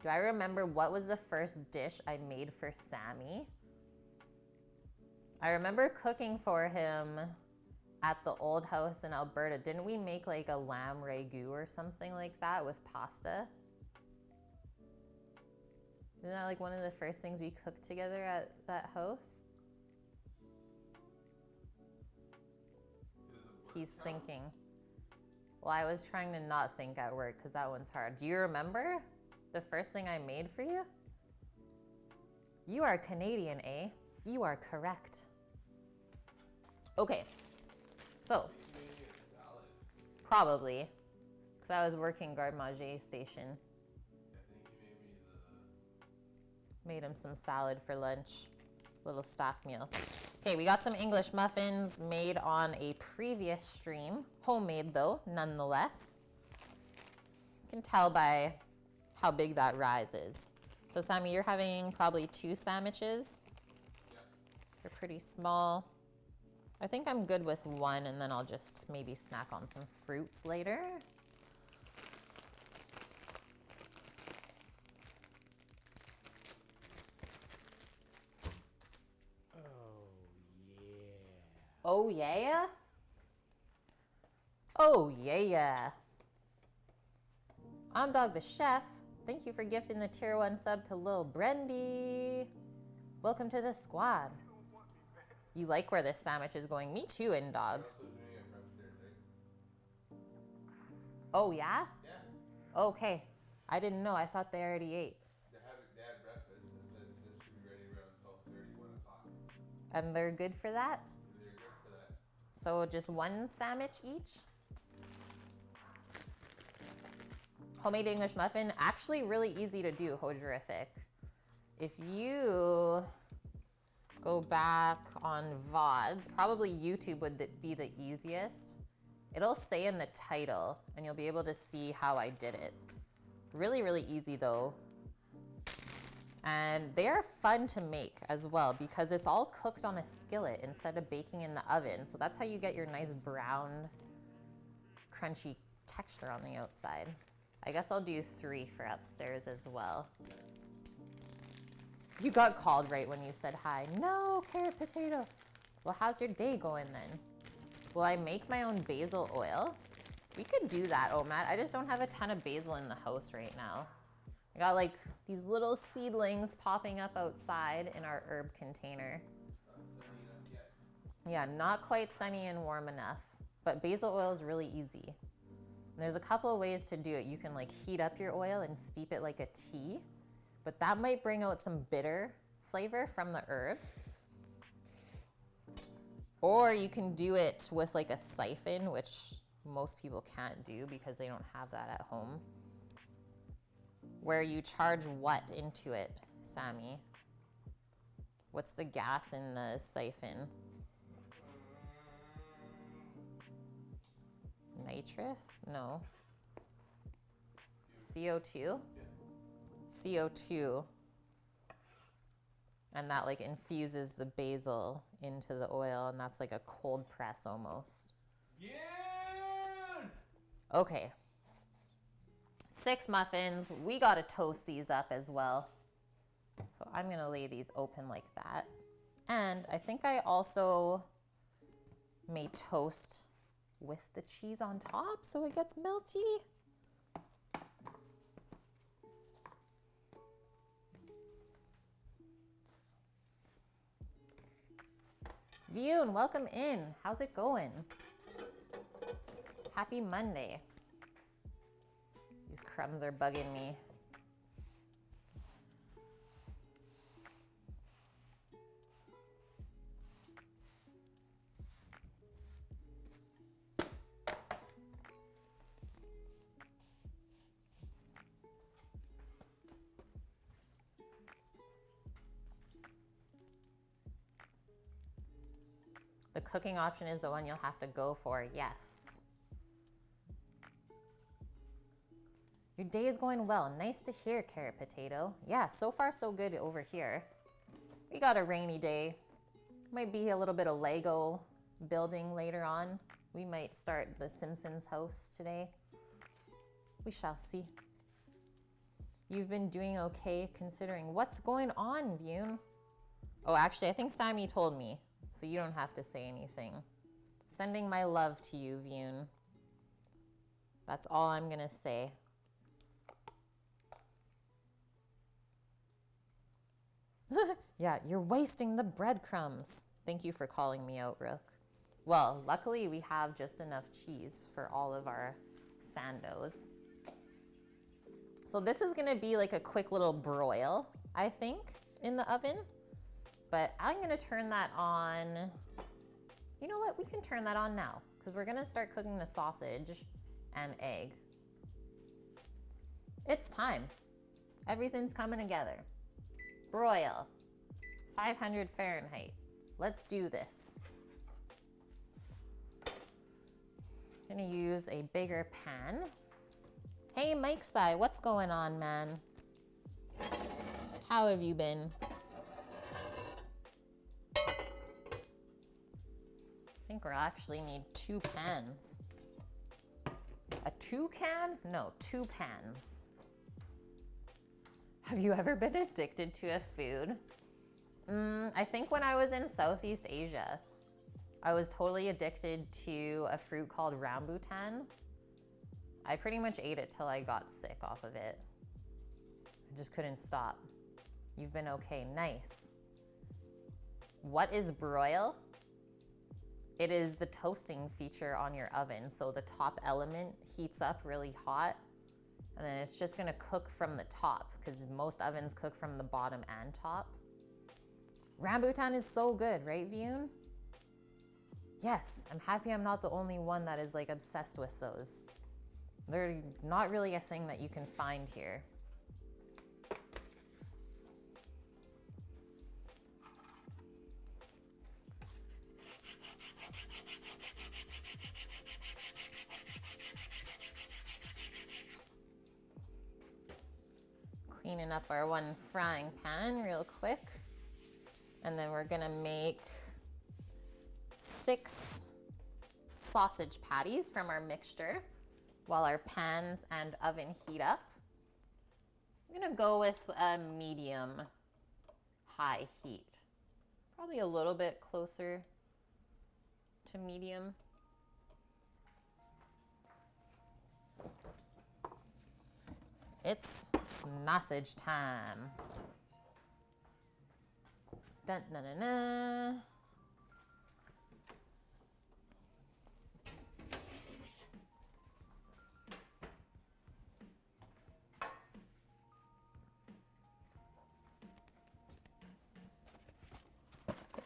Do I remember what was the first dish I made for Sammy? I remember cooking for him at the old house in Alberta. Didn't we make like a lamb ragu or something like that with pasta? Isn't that like one of the first things we cooked together at that house? He's thinking. Well, I was trying to not think at work because that one's hard. Do you remember the first thing I made for you? You are Canadian, eh? You are correct. Okay, so probably because I was working garde manger station. Made him some salad for lunch, little staff meal. Okay, we got some English muffins made on a previous stream. Homemade though, nonetheless. You can tell by how big that rise is. So Sammy, you're having probably 2 sandwiches. Yeah. They're pretty small. I think I'm good with 1 and then I'll just maybe snack on some fruits later. Oh yeah? Oh yeah. I'm Dog the Chef. Thank you for gifting the tier 1 sub to Lil Brendy. Welcome to the squad. You like where this sandwich is going? Me too, in Dog. Oh yeah? Yeah. Okay. I didn't know. I thought they already ate. They had breakfast. It said this should be ready around 12:30, 1 o'clock. And they're good for that? They're good for that. So just 1 sandwich each? Homemade English muffin, actually really easy to do, Hojerific. If you go back on VODs, probably YouTube would be the easiest. It'll say in the title and you'll be able to see how I did it. Really, really easy though. And they are fun to make as well because it's all cooked on a skillet instead of baking in the oven. So that's how you get your nice brown, crunchy texture on the outside. I guess I'll do 3 for upstairs as well. You got called right when you said hi. No, carrot potato. Well, how's your day going then? Will I make my own basil oil? We could do that, Omat. I just don't have a ton of basil in the house right now. I got like these little seedlings popping up outside in our herb container. Not sunny enough yet. Yeah, not quite sunny and warm enough, but basil oil is really easy. And there's a couple of ways to do it. You can like heat up your oil and steep it like a tea, but that might bring out some bitter flavor from the herb. Or you can do it with like a siphon, which most people can't do because they don't have that at home. Where you charge what into it, Sammy? What's the gas in the siphon? Nitrous? No. CO2? Yeah. CO2. And that like infuses the basil into the oil, and that's like a cold press almost. Yeah. Okay. 6 muffins. We gotta toast these up as well. So I'm gonna lay these open like that. And I think I also may toast with the cheese on top so it gets melty. Vune, welcome in. How's it going? Happy Monday. These crumbs are bugging me. The cooking option is the one you'll have to go for, yes. Your day is going well. Nice to hear, Carrot Potato. Yeah, so far so good over here. We got a rainy day. Might be a little bit of Lego building later on. We might start the Simpsons house today. We shall see. You've been doing okay considering what's going on, Vune. Oh, actually, I think Sammy told me, so you don't have to say anything. Sending my love to you, Vune. That's all I'm gonna say. Yeah, you're wasting the breadcrumbs. Thank you for calling me out, Rook. Well, luckily we have just enough cheese for all of our sandos. So this is gonna be like a quick little broil, I think, in the oven. But I'm gonna turn that on. You know what, we can turn that on now because we're gonna start cooking the sausage and egg. It's time. Everything's coming together. Broil, 500 Fahrenheit. Let's do this. I'm gonna use a bigger pan. Hey, Mike Sai, what's going on, man? How have you been? I think we'll actually need 2 pans. A 2 can? No, 2 pans. Have you ever been addicted to a food? I think when I was in Southeast Asia, I was totally addicted to a fruit called rambutan. I pretty much ate it till I got sick off of it. I just couldn't stop. You've been okay, nice. What is broil? It is the toasting feature on your oven. So the top element heats up really hot, and then it's just gonna cook from the top because most ovens cook from the bottom and top. Rambutan is so good, right, Vune? Yes, I'm happy I'm not the only one that is like obsessed with those. They're not really a thing that you can find here. Cleaning up our one frying pan real quick. And then we're gonna make 6 sausage patties from our mixture while our pans and oven heat up. I'm gonna go with a medium high heat. Probably a little bit closer to medium. It's sausage time. Dun, dun, dun, dun.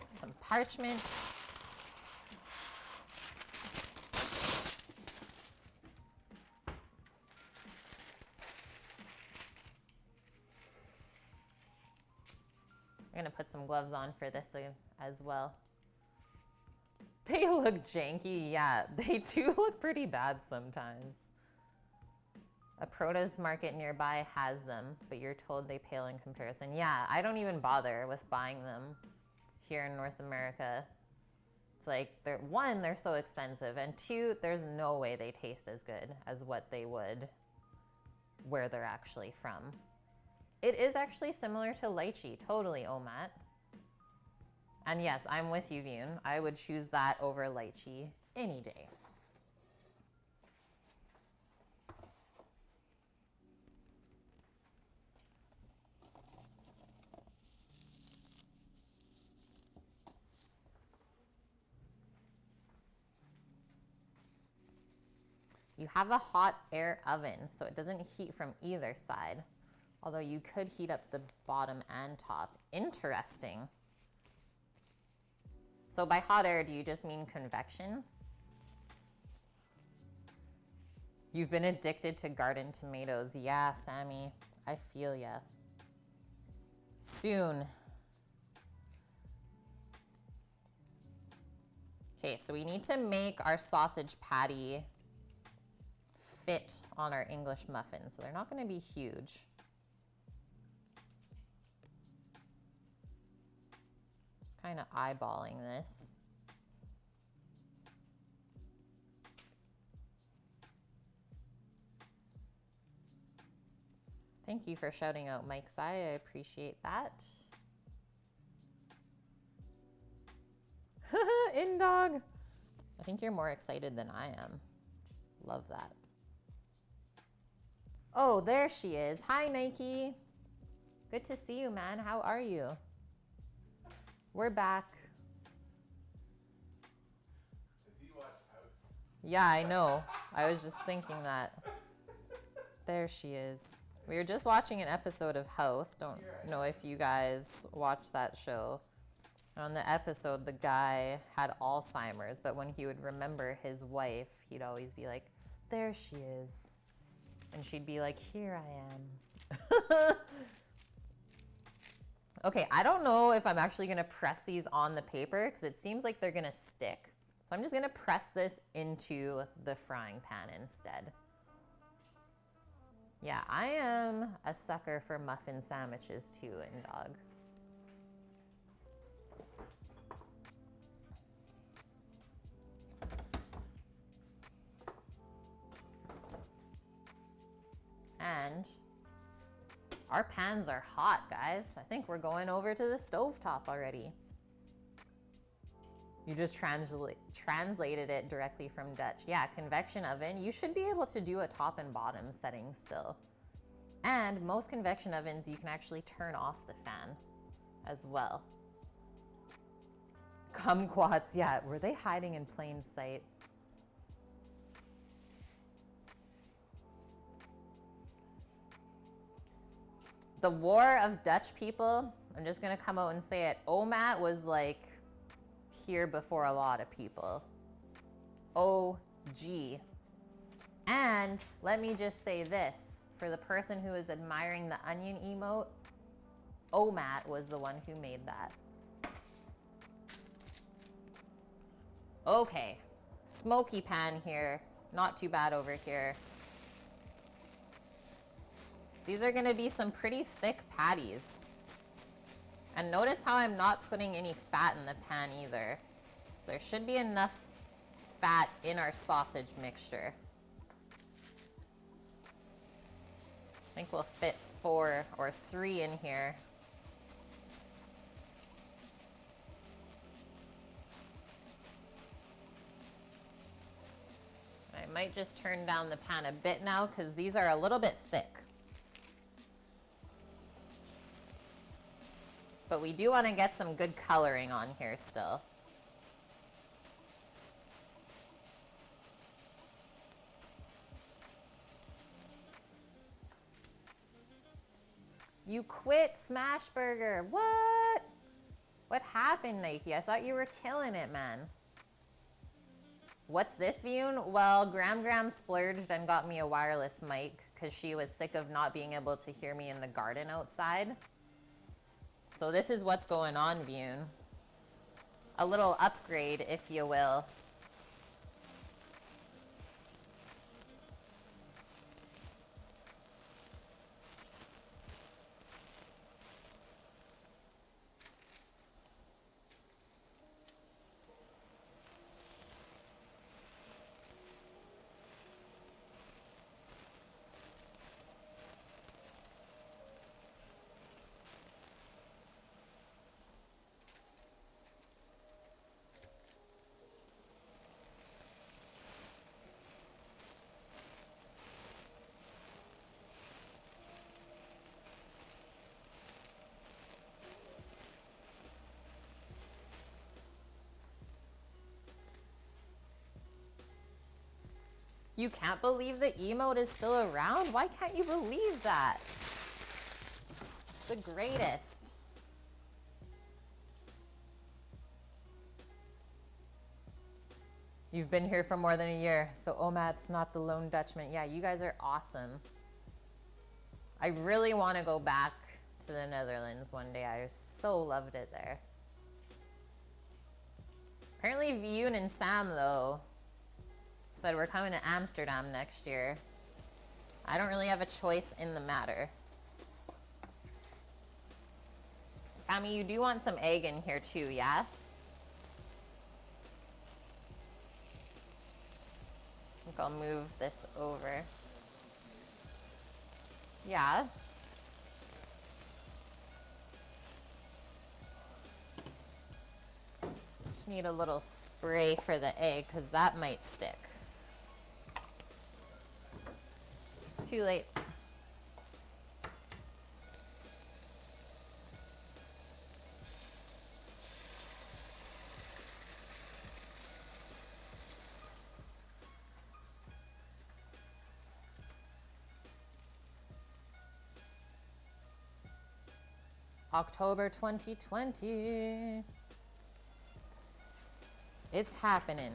Some parchment. I'm gonna put some gloves on for this as well. They look janky, yeah, they do look pretty bad sometimes. A produce market nearby has them, but you're told they pale in comparison. Yeah, I don't even bother with buying them here in North America. It's like, one, they're so expensive, and two, there's no way they taste as good as what they would where they're actually from. It is actually similar to lychee, totally, Omat. And yes, I'm with you, Vune. I would choose that over lychee any day. You have a hot air oven, so it doesn't heat from either side. Although you could heat up the bottom and top. Interesting. So by hot air, do you just mean convection? You've been addicted to garden tomatoes. Yeah, Sammy, I feel ya. Soon. Okay, so we need to make our sausage patty fit on our English muffins. So they're not going to be huge. Just kind of eyeballing this. Thank you for shouting out Mike's Eye. I appreciate that. In dog. I think you're more excited than I am. Love that. Oh, there she is. Hi, Nike. Good to see you, man. How are you? We're back. Did he watch House? Yeah, I know. I was just thinking that. There she is. We were just watching an episode of House. Don't know if you guys watched that show. On the episode, the guy had Alzheimer's, but when he would remember his wife, he'd always be like, there she is. And she'd be like, here I am. Okay, I don't know if I'm actually gonna press these on the paper because it seems like they're gonna stick. So I'm just gonna press this into the frying pan instead. Yeah, I am a sucker for muffin sandwiches too, in dog. And our pans are hot, guys. I think we're going over to the stovetop already. You just translated it directly from Dutch. Yeah, convection oven. You should be able to do a top and bottom setting still. And most convection ovens, you can actually turn off the fan as well. Kumquats, yeah, were they hiding in plain sight? The war of Dutch people, I'm just gonna come out and say it. Omat was like here before a lot of people. OG. And let me just say this, for the person who is admiring the onion emote, Omat was the one who made that. Okay, smoky pan here, not too bad over here. These are gonna be some pretty thick patties. And notice how I'm not putting any fat in the pan either. So there should be enough fat in our sausage mixture. I think we'll fit 4 or 3 in here. I might just turn down the pan a bit now because these are a little bit thick. But we do want to get some good coloring on here still. You quit Smashburger. What? What happened, Nike? I thought you were killing it, man. What's this, Vune? Well, Gram splurged and got me a wireless mic because she was sick of not being able to hear me in the garden outside. So this is what's going on, Vune. A little upgrade, if you will. You can't believe the emote is still around? Why can't you believe that? It's the greatest. You've been here for more than a year, so Omad's not the lone Dutchman. Yeah, you guys are awesome. I really want to go back to the Netherlands one day. I so loved it there. Apparently Vioon and Sam, though, said we're coming to Amsterdam next year. I don't really have a choice in the matter. Sammy, you do want some egg in here too, yeah? I think I'll move this over. Yeah. Just need a little spray for the egg because that might stick. Too late. October 2020. It's happening.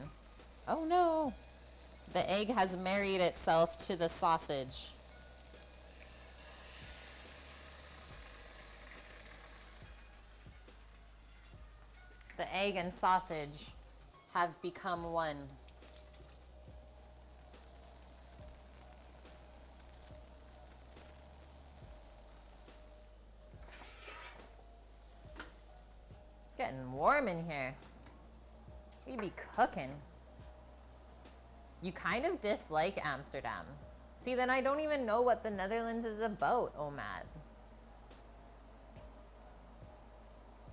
Oh no. The egg has married itself to the sausage. The egg and sausage have become one. It's getting warm in here. We be cooking. You kind of dislike Amsterdam. See, then I don't even know what the Netherlands is about, Omad.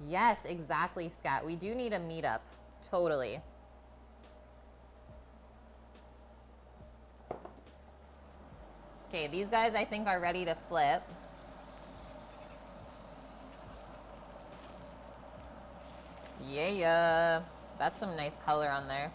Yes, exactly, Scat. We do need a meetup. Totally. Okay, these guys I think are ready to flip. Yeah. That's some nice color on there.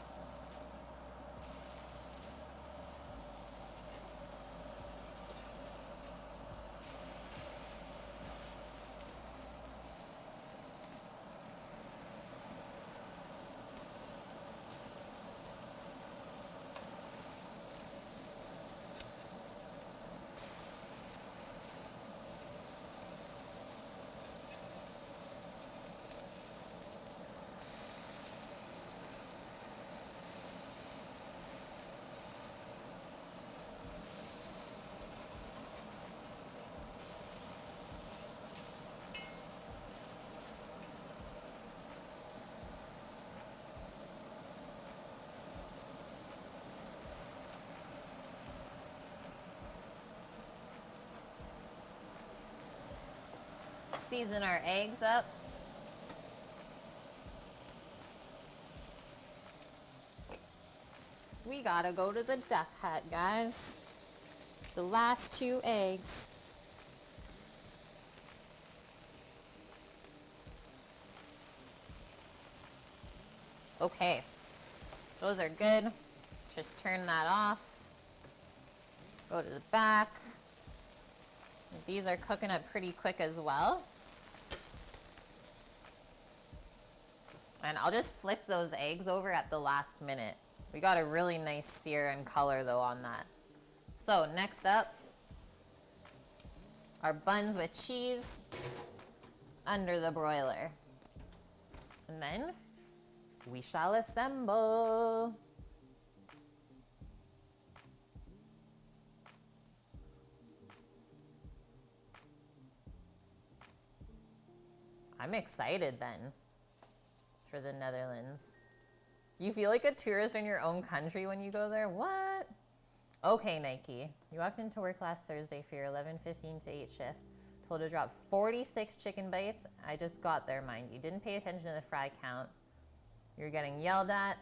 Season our eggs up. We gotta go to the duck hut, guys. The last 2 eggs. Okay, those are good. Just turn that off. Go to the back. These are cooking up pretty quick as well. And I'll just flip those eggs over at the last minute. We got a really nice sear and color though on that. So next up, our buns with cheese under the broiler. And then we shall assemble. I'm excited then for the Netherlands. You feel like a tourist in your own country when you go there? What? Okay, Nike. You walked into work last Thursday for your 11:15 to 8 shift. Told to drop 46 chicken bites. I just got there, mind you. Didn't pay attention to the fry count. You're getting yelled at.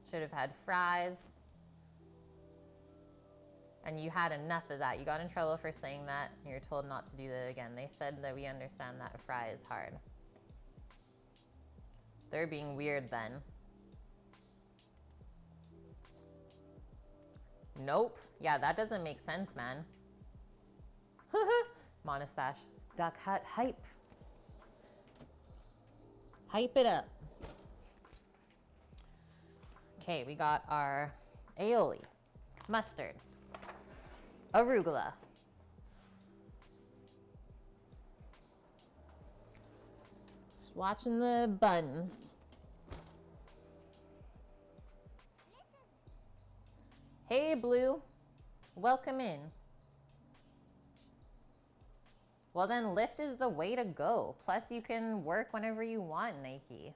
Should have had fries. And you had enough of that. You got in trouble for saying that. You're told not to do that again. They said that we understand that a fry is hard. They're being weird then. Nope. Yeah, that doesn't make sense, man. Monastache. Duck Hut hype. Hype it up. Okay, we got our aioli, mustard, arugula, just watching the buns. Hey, Blue, welcome in. Well, then Lyft is the way to go. Plus, you can work whenever you want, Nike.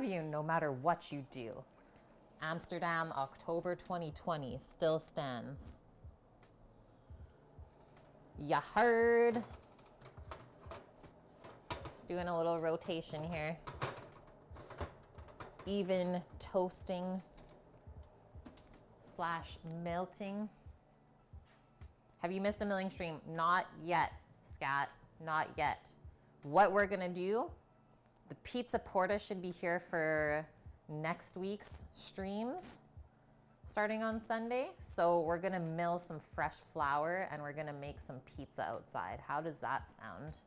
You, no matter what you do. Amsterdam, October 2020 still stands. Ya heard. Just doing a little rotation here. Even toasting / melting. Have you missed a milling stream? Not yet, Scat. Not yet. What we're gonna do, the pizza porta should be here for next week's streams starting on Sunday. So we're gonna mill some fresh flour and we're gonna make some pizza outside. How does that sound?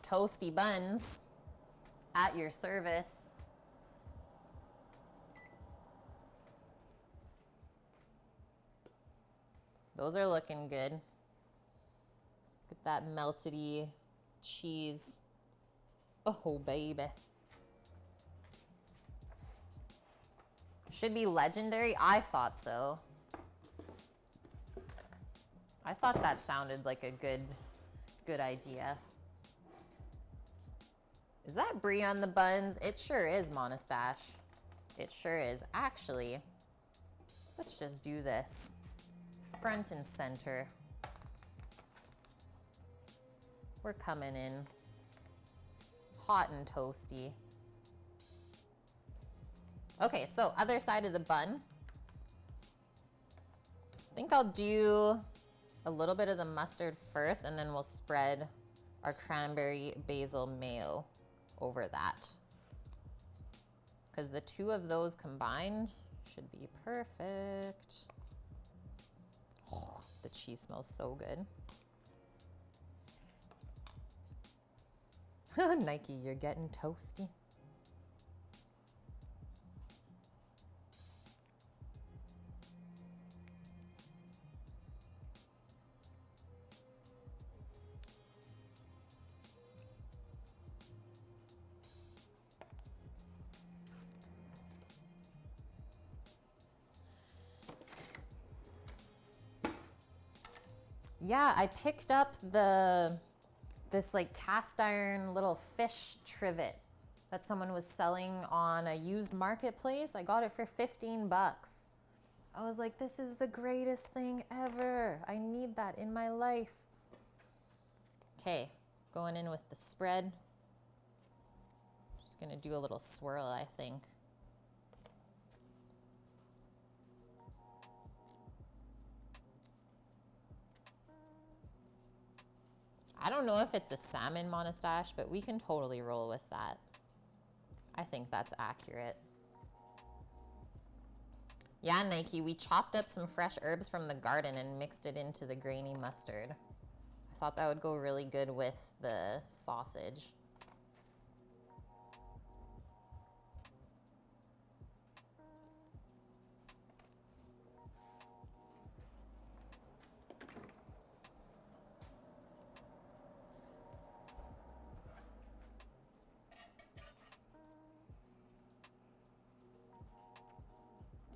Toasty buns at your service. Those are looking good. Get that melty cheese. Oh, baby. Should be legendary. I thought so. I thought that sounded like a good idea. Is that brie on the buns? It sure is, Monastache. It sure is. Actually, let's just do this. Front and center. We're coming in hot and toasty. Okay, so other side of the bun. I think I'll do a little bit of the mustard first, and then we'll spread our cranberry basil mayo over that. Because the two of those combined should be perfect. Oh, the cheese smells so good. Nike, you're getting toasty. Yeah, I picked up this like cast iron little fish trivet that someone was selling on a used marketplace. I got it for 15 bucks. I was like, this is the greatest thing ever. I need that in my life. Okay, going in with the spread. Just gonna do a little swirl, I think. I don't know if it's a salmon monastache, but we can totally roll with that. I think that's accurate. Yeah, Nike, we chopped up some fresh herbs from the garden and mixed it into the grainy mustard. I thought that would go really good with the sausage.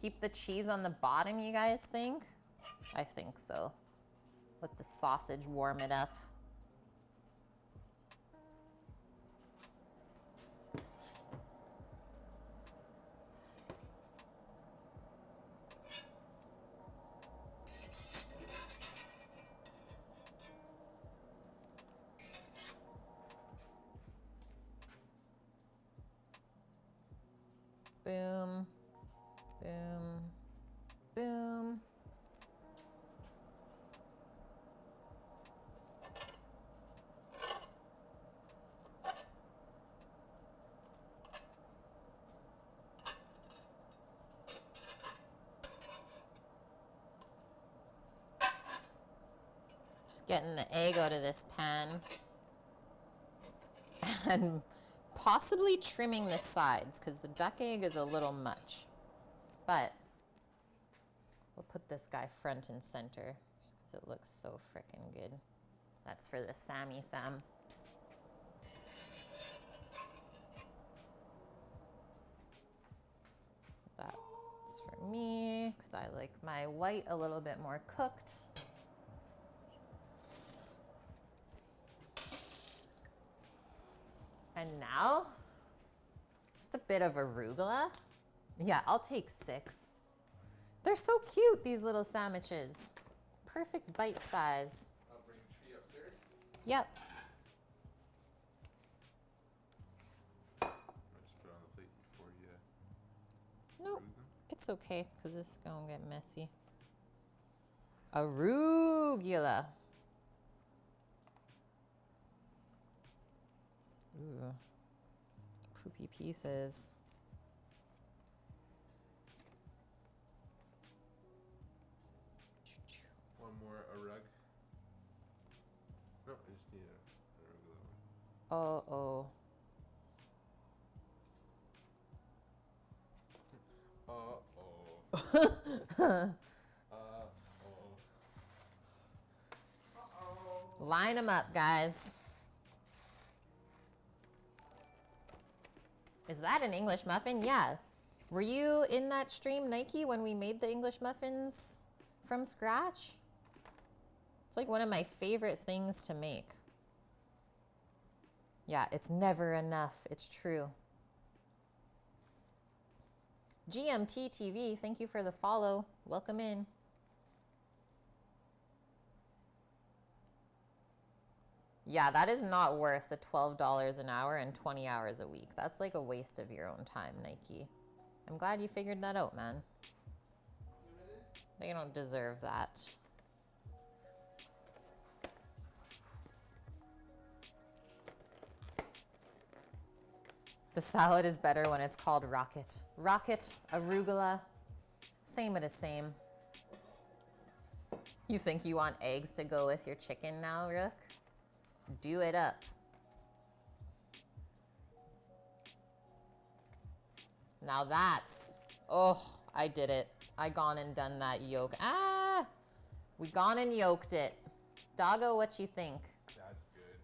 Keep the cheese on the bottom, you guys think? I think so. Let the sausage warm it up. Boom. Boom, boom. Getting the egg out of this pan. And possibly trimming the sides because the duck egg is a little much. But we'll put this guy front and center just because it looks so frickin' good. That's for the Sammy Sam. That's for me because I like my white a little bit more cooked. And now, just a bit of arugula. Yeah, I'll take 6. They're so cute, these little sandwiches. Perfect bite size. I'll bring a tree upstairs. Yep. I'll just put it on the plate before you Nope, remove them. it's okay because this is gonna get messy. Arugula. Ooh, poopy pieces. One more arug. No, I just need a regular one. Uh-oh. Uh-oh. Uh-oh. Line them up, guys. Is that an English muffin? Yeah. Were you in that stream, Nike, when we made the English muffins from scratch? It's like one of my favorite things to make. Yeah, it's never enough. It's true. GMT TV, thank you for the follow. Welcome in. Yeah, that is not worth the $12 an hour and 20 hours a week. That's like a waste of your own time, Nike. I'm glad you figured that out, man. They don't deserve that. The salad is better when it's called rocket. Rocket, arugula, same of the same. You think you want eggs to go with your chicken now, Rook? Do it up. Now that's, oh, I did it. I gone and done that yolk. Ah, we gone and yolked it. Doggo, what you think? That's good.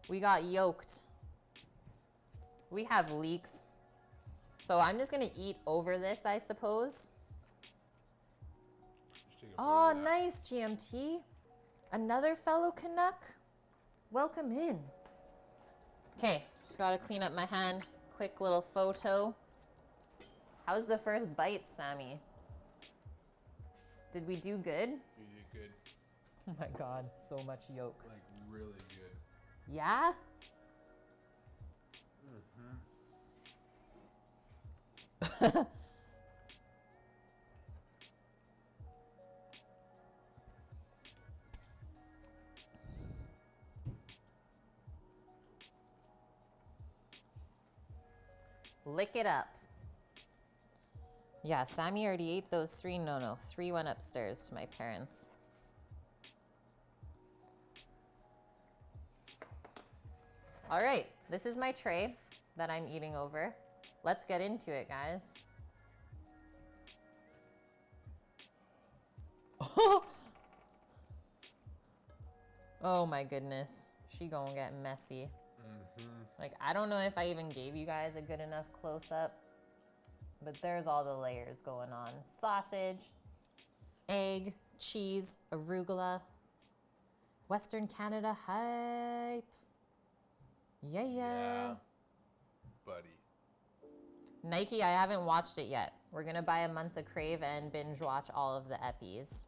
We got yolked. We have leeks. So I'm just gonna eat over this, I suppose. Just take a Oh, photo of that. nice, GMT. Another fellow Canuck. Welcome in. Okay, just gotta clean up my hand. Quick little photo. How's the first bite, Sammy? Did we do good? You did good. Oh my God, so much yolk. Like, really good. Yeah? Lick it up. Yeah, Sammy already ate those 3. No, 3 went upstairs to my parents. All right, this is my tray that I'm eating over. Let's get into it, guys. Oh my goodness. She gonna get messy. Like, I don't know if I even gave you guys a good enough close-up, but there's all the layers going on. Sausage, egg, cheese, arugula, Western Canada hype. Yeah. Buddy. Nike, I haven't watched it yet. We're gonna buy a month of Crave and binge watch all of the Eppies.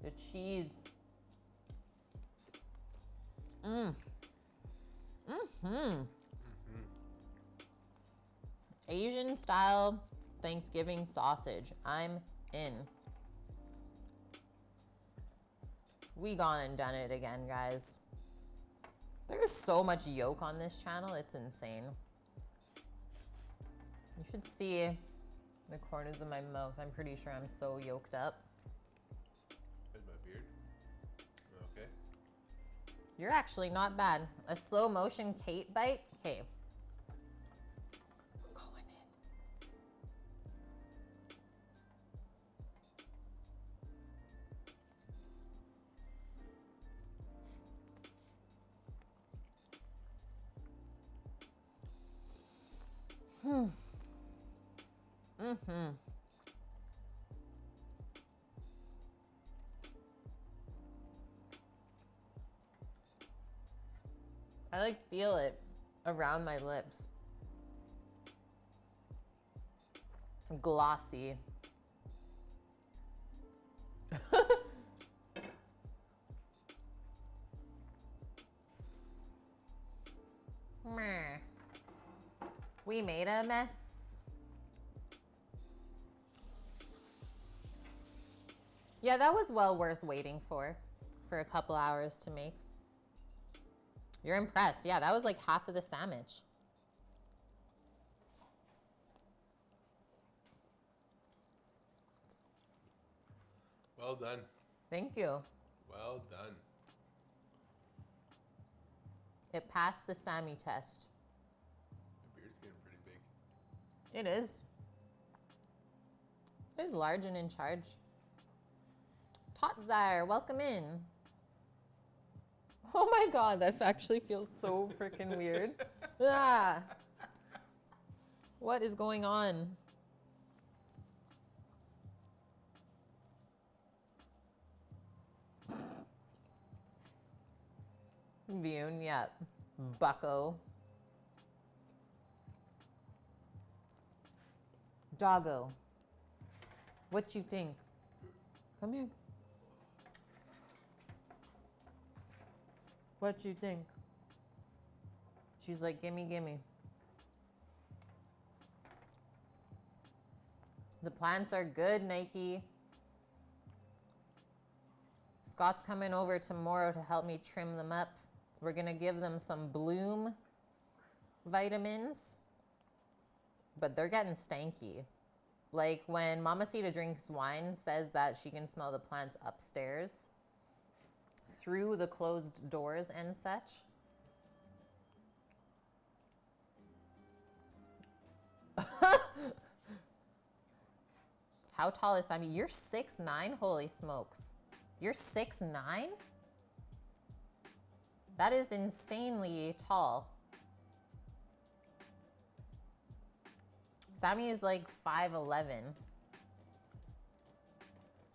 The cheese. Asian style Thanksgiving sausage. I'm in. We gone and done it again, guys. There's so much yolk on this channel, it's insane. You should see the corners of my mouth. I'm pretty sure I'm so yoked up. Is my beard? Okay. You're actually not bad. A slow motion Kate bite? Okay. Going in. Mm-hmm. I like feel it around my lips. Glossy. Meh. We made a mess. Yeah, that was well worth waiting for a couple hours to make. You're impressed. Yeah, that was like half of the sandwich. Well done. Thank you. Well done. It passed the Sammy test. My beard's getting pretty big. It is. It's large and in charge. Totzire, welcome in. Oh my god, that actually feels so freaking weird. Ah. What is going on? Bune, yep. Bucko. Doggo. What you think? Come here. What you think? She's like, gimme, gimme. The plants are good, Nike. Scott's coming over tomorrow to help me trim them up. We're gonna give them some bloom vitamins, but they're getting stanky. Like when Mamacita drinks wine, says that she can smell the plants upstairs through the closed doors and such. How tall is Sammy? You're 6'9"? Holy smokes. You're 6'9"? That is insanely tall. Sammy is like 5'11".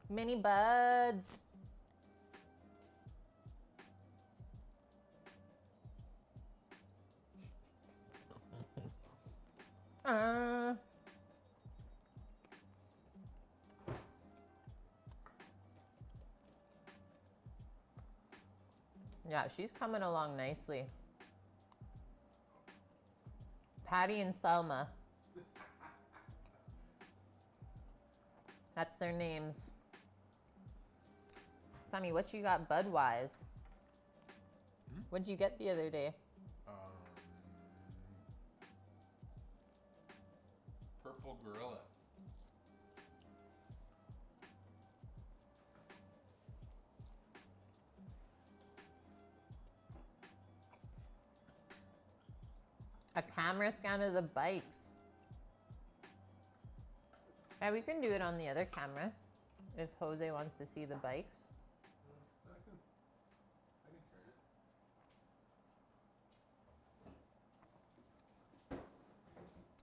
Mini buds. Yeah, she's coming along nicely. Patty and Selma. That's their names. Sammy, what you got bud-wise? What'd you get the other day? Purple gorilla. A camera scan of the bikes. Yeah, we can do it on the other camera if Jose wants to see the bikes. I can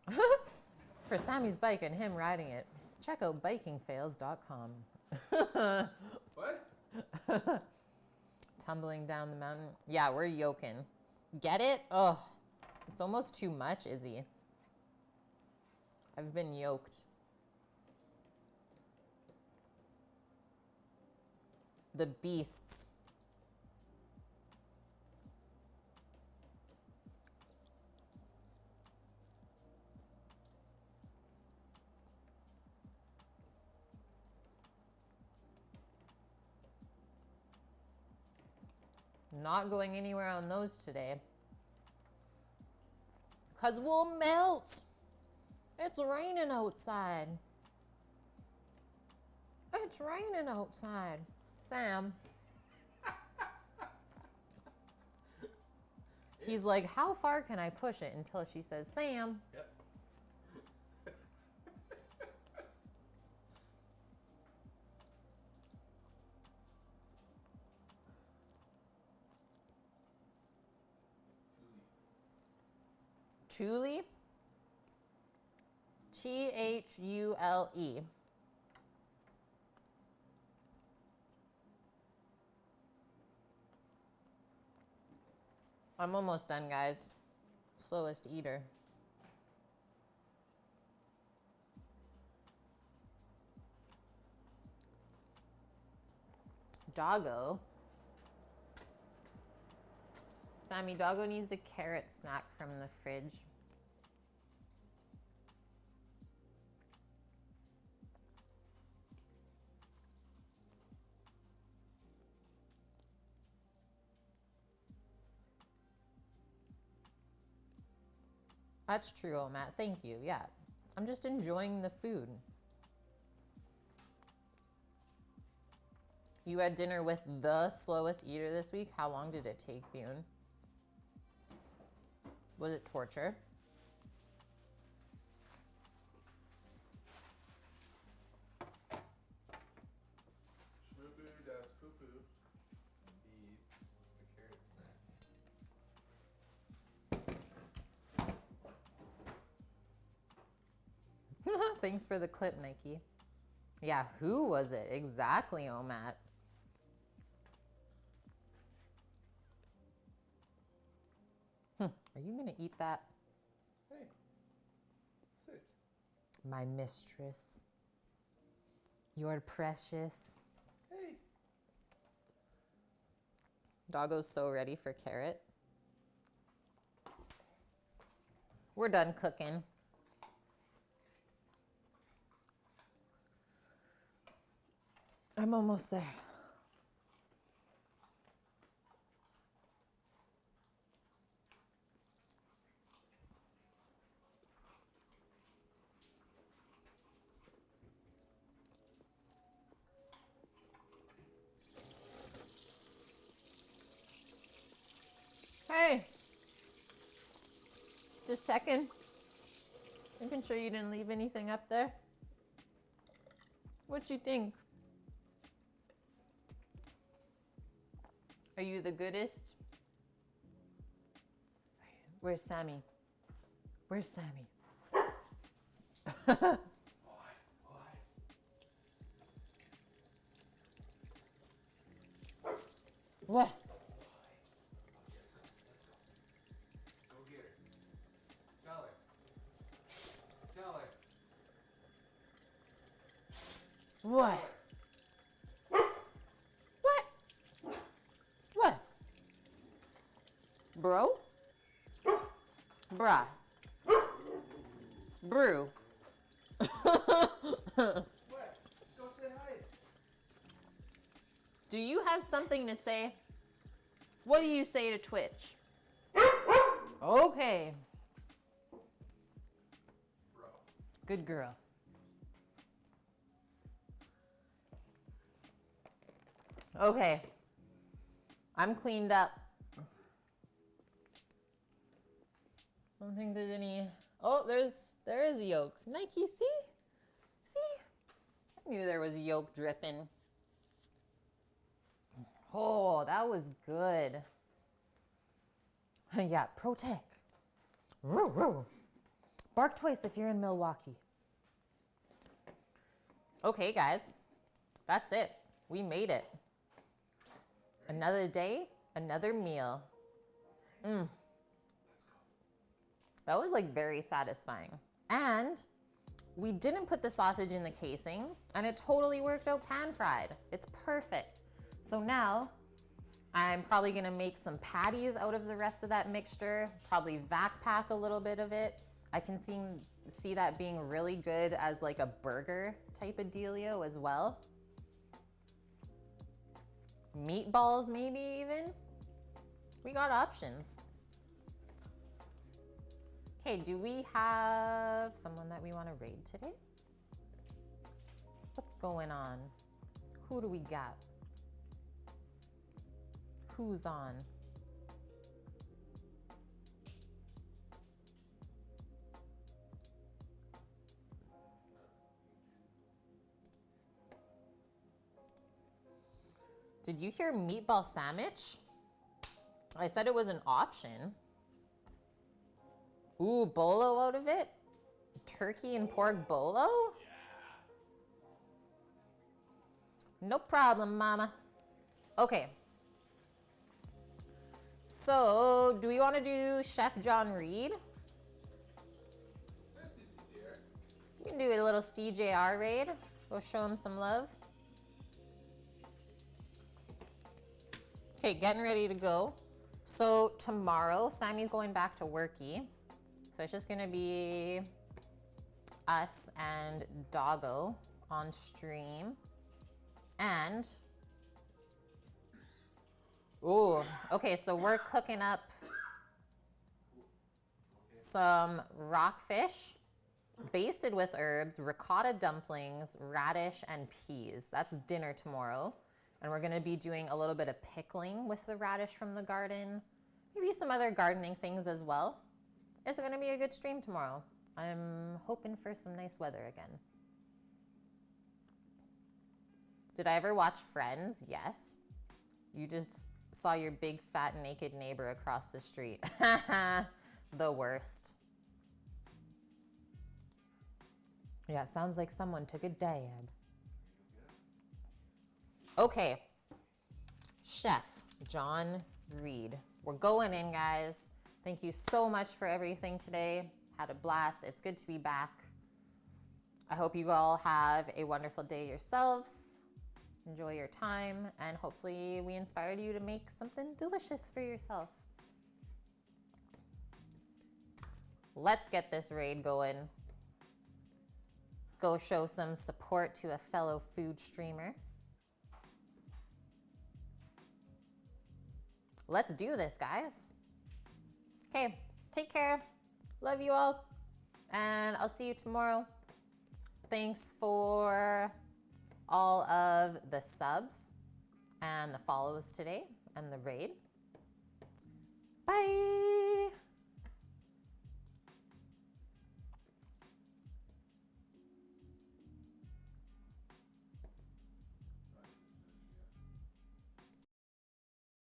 turn it. For Sammy's bike and him riding it, check out bikingfails.com. What? Tumbling down the mountain. Yeah, we're yoking. Get it? Ugh. It's almost too much, Izzy. I've been yoked. The beasts. Not going anywhere on those today. Because we'll melt. It's raining outside. It's raining outside. Sam. He's like, how far can I push it until she says, Sam. Yep. Thule? Thule. I'm almost done, guys. Slowest eater. Doggo. Sammy, Doggo needs a carrot snack from the fridge. That's true, oh, Matt. Thank you. Yeah. I'm just enjoying the food. You had dinner with the slowest eater this week. How long did it take, Bune? Was it torture? Schmoo das poo-poo eats a carrot snack. Thanks for the clip, Nike. Yeah, who was it? Exactly, oh, Matt. Are you gonna eat that? Hey, sit. My mistress. You're precious. Hey. Doggo's so ready for carrot. We're done cooking. I'm almost there. Hey, just checking. Making sure you didn't leave anything up there. What you think? Are you the goodest? Where's Sammy? Where's Sammy? What? Go get her. Tell her. Tell her. What? What? What? Bro? Bruh. Brew. What? Go say hi. Do you have something to say? What do you say to Twitch? Okay. Bro. Good girl. Okay. I'm cleaned up. I don't think there's any. Oh, there is yolk. Nike, see? See? I knew there was yolk dripping. Oh, that was good. Yeah, protect. Roo, roo. Bark twice if you're in Milwaukee. Okay, guys. That's it. We made it. Another day, another meal. That was like very satisfying. And we didn't put the sausage in the casing and it totally worked out pan fried. It's perfect. So now I'm probably gonna make some patties out of the rest of that mixture, probably vac pack a little bit of it. I can see that being really good as like a burger type of dealio as well. Meatballs maybe even. We got options. Okay, do we have someone that we want to raid today? What's going on? Who do we got? Who's on? Did you hear meatball sandwich? I said it was an option. Ooh, bolo out of it? Turkey and pork bolo? No problem, mama. Okay. So, do we want to do Chef John Reed? We can do a little CJR raid. Go show him some love. Okay, getting ready to go. So tomorrow, Sammy's going back to worky. So it's just gonna be us and Doggo on stream. And, ooh, okay, so we're cooking up some rockfish basted with herbs, ricotta dumplings, radish, and peas. That's dinner tomorrow. And we're gonna be doing a little bit of pickling with the radish from the garden. Maybe some other gardening things as well. It's gonna be a good stream tomorrow. I'm hoping for some nice weather again. Did I ever watch Friends? Yes. You just saw your big fat naked neighbor across the street. The worst. Yeah, it sounds like someone took a dab. Okay, Chef John Reed. We're going in, guys. Thank you so much for everything today. Had a blast. It's good to be back. I hope you all have a wonderful day yourselves. Enjoy your time, and hopefully we inspired you to make something delicious for yourself. Let's get this raid going. Go show some support to a fellow food streamer. Let's do this, guys. Okay, take care. Love you all. And I'll see you tomorrow. Thanks for all of the subs and the follows today and the raid. Bye.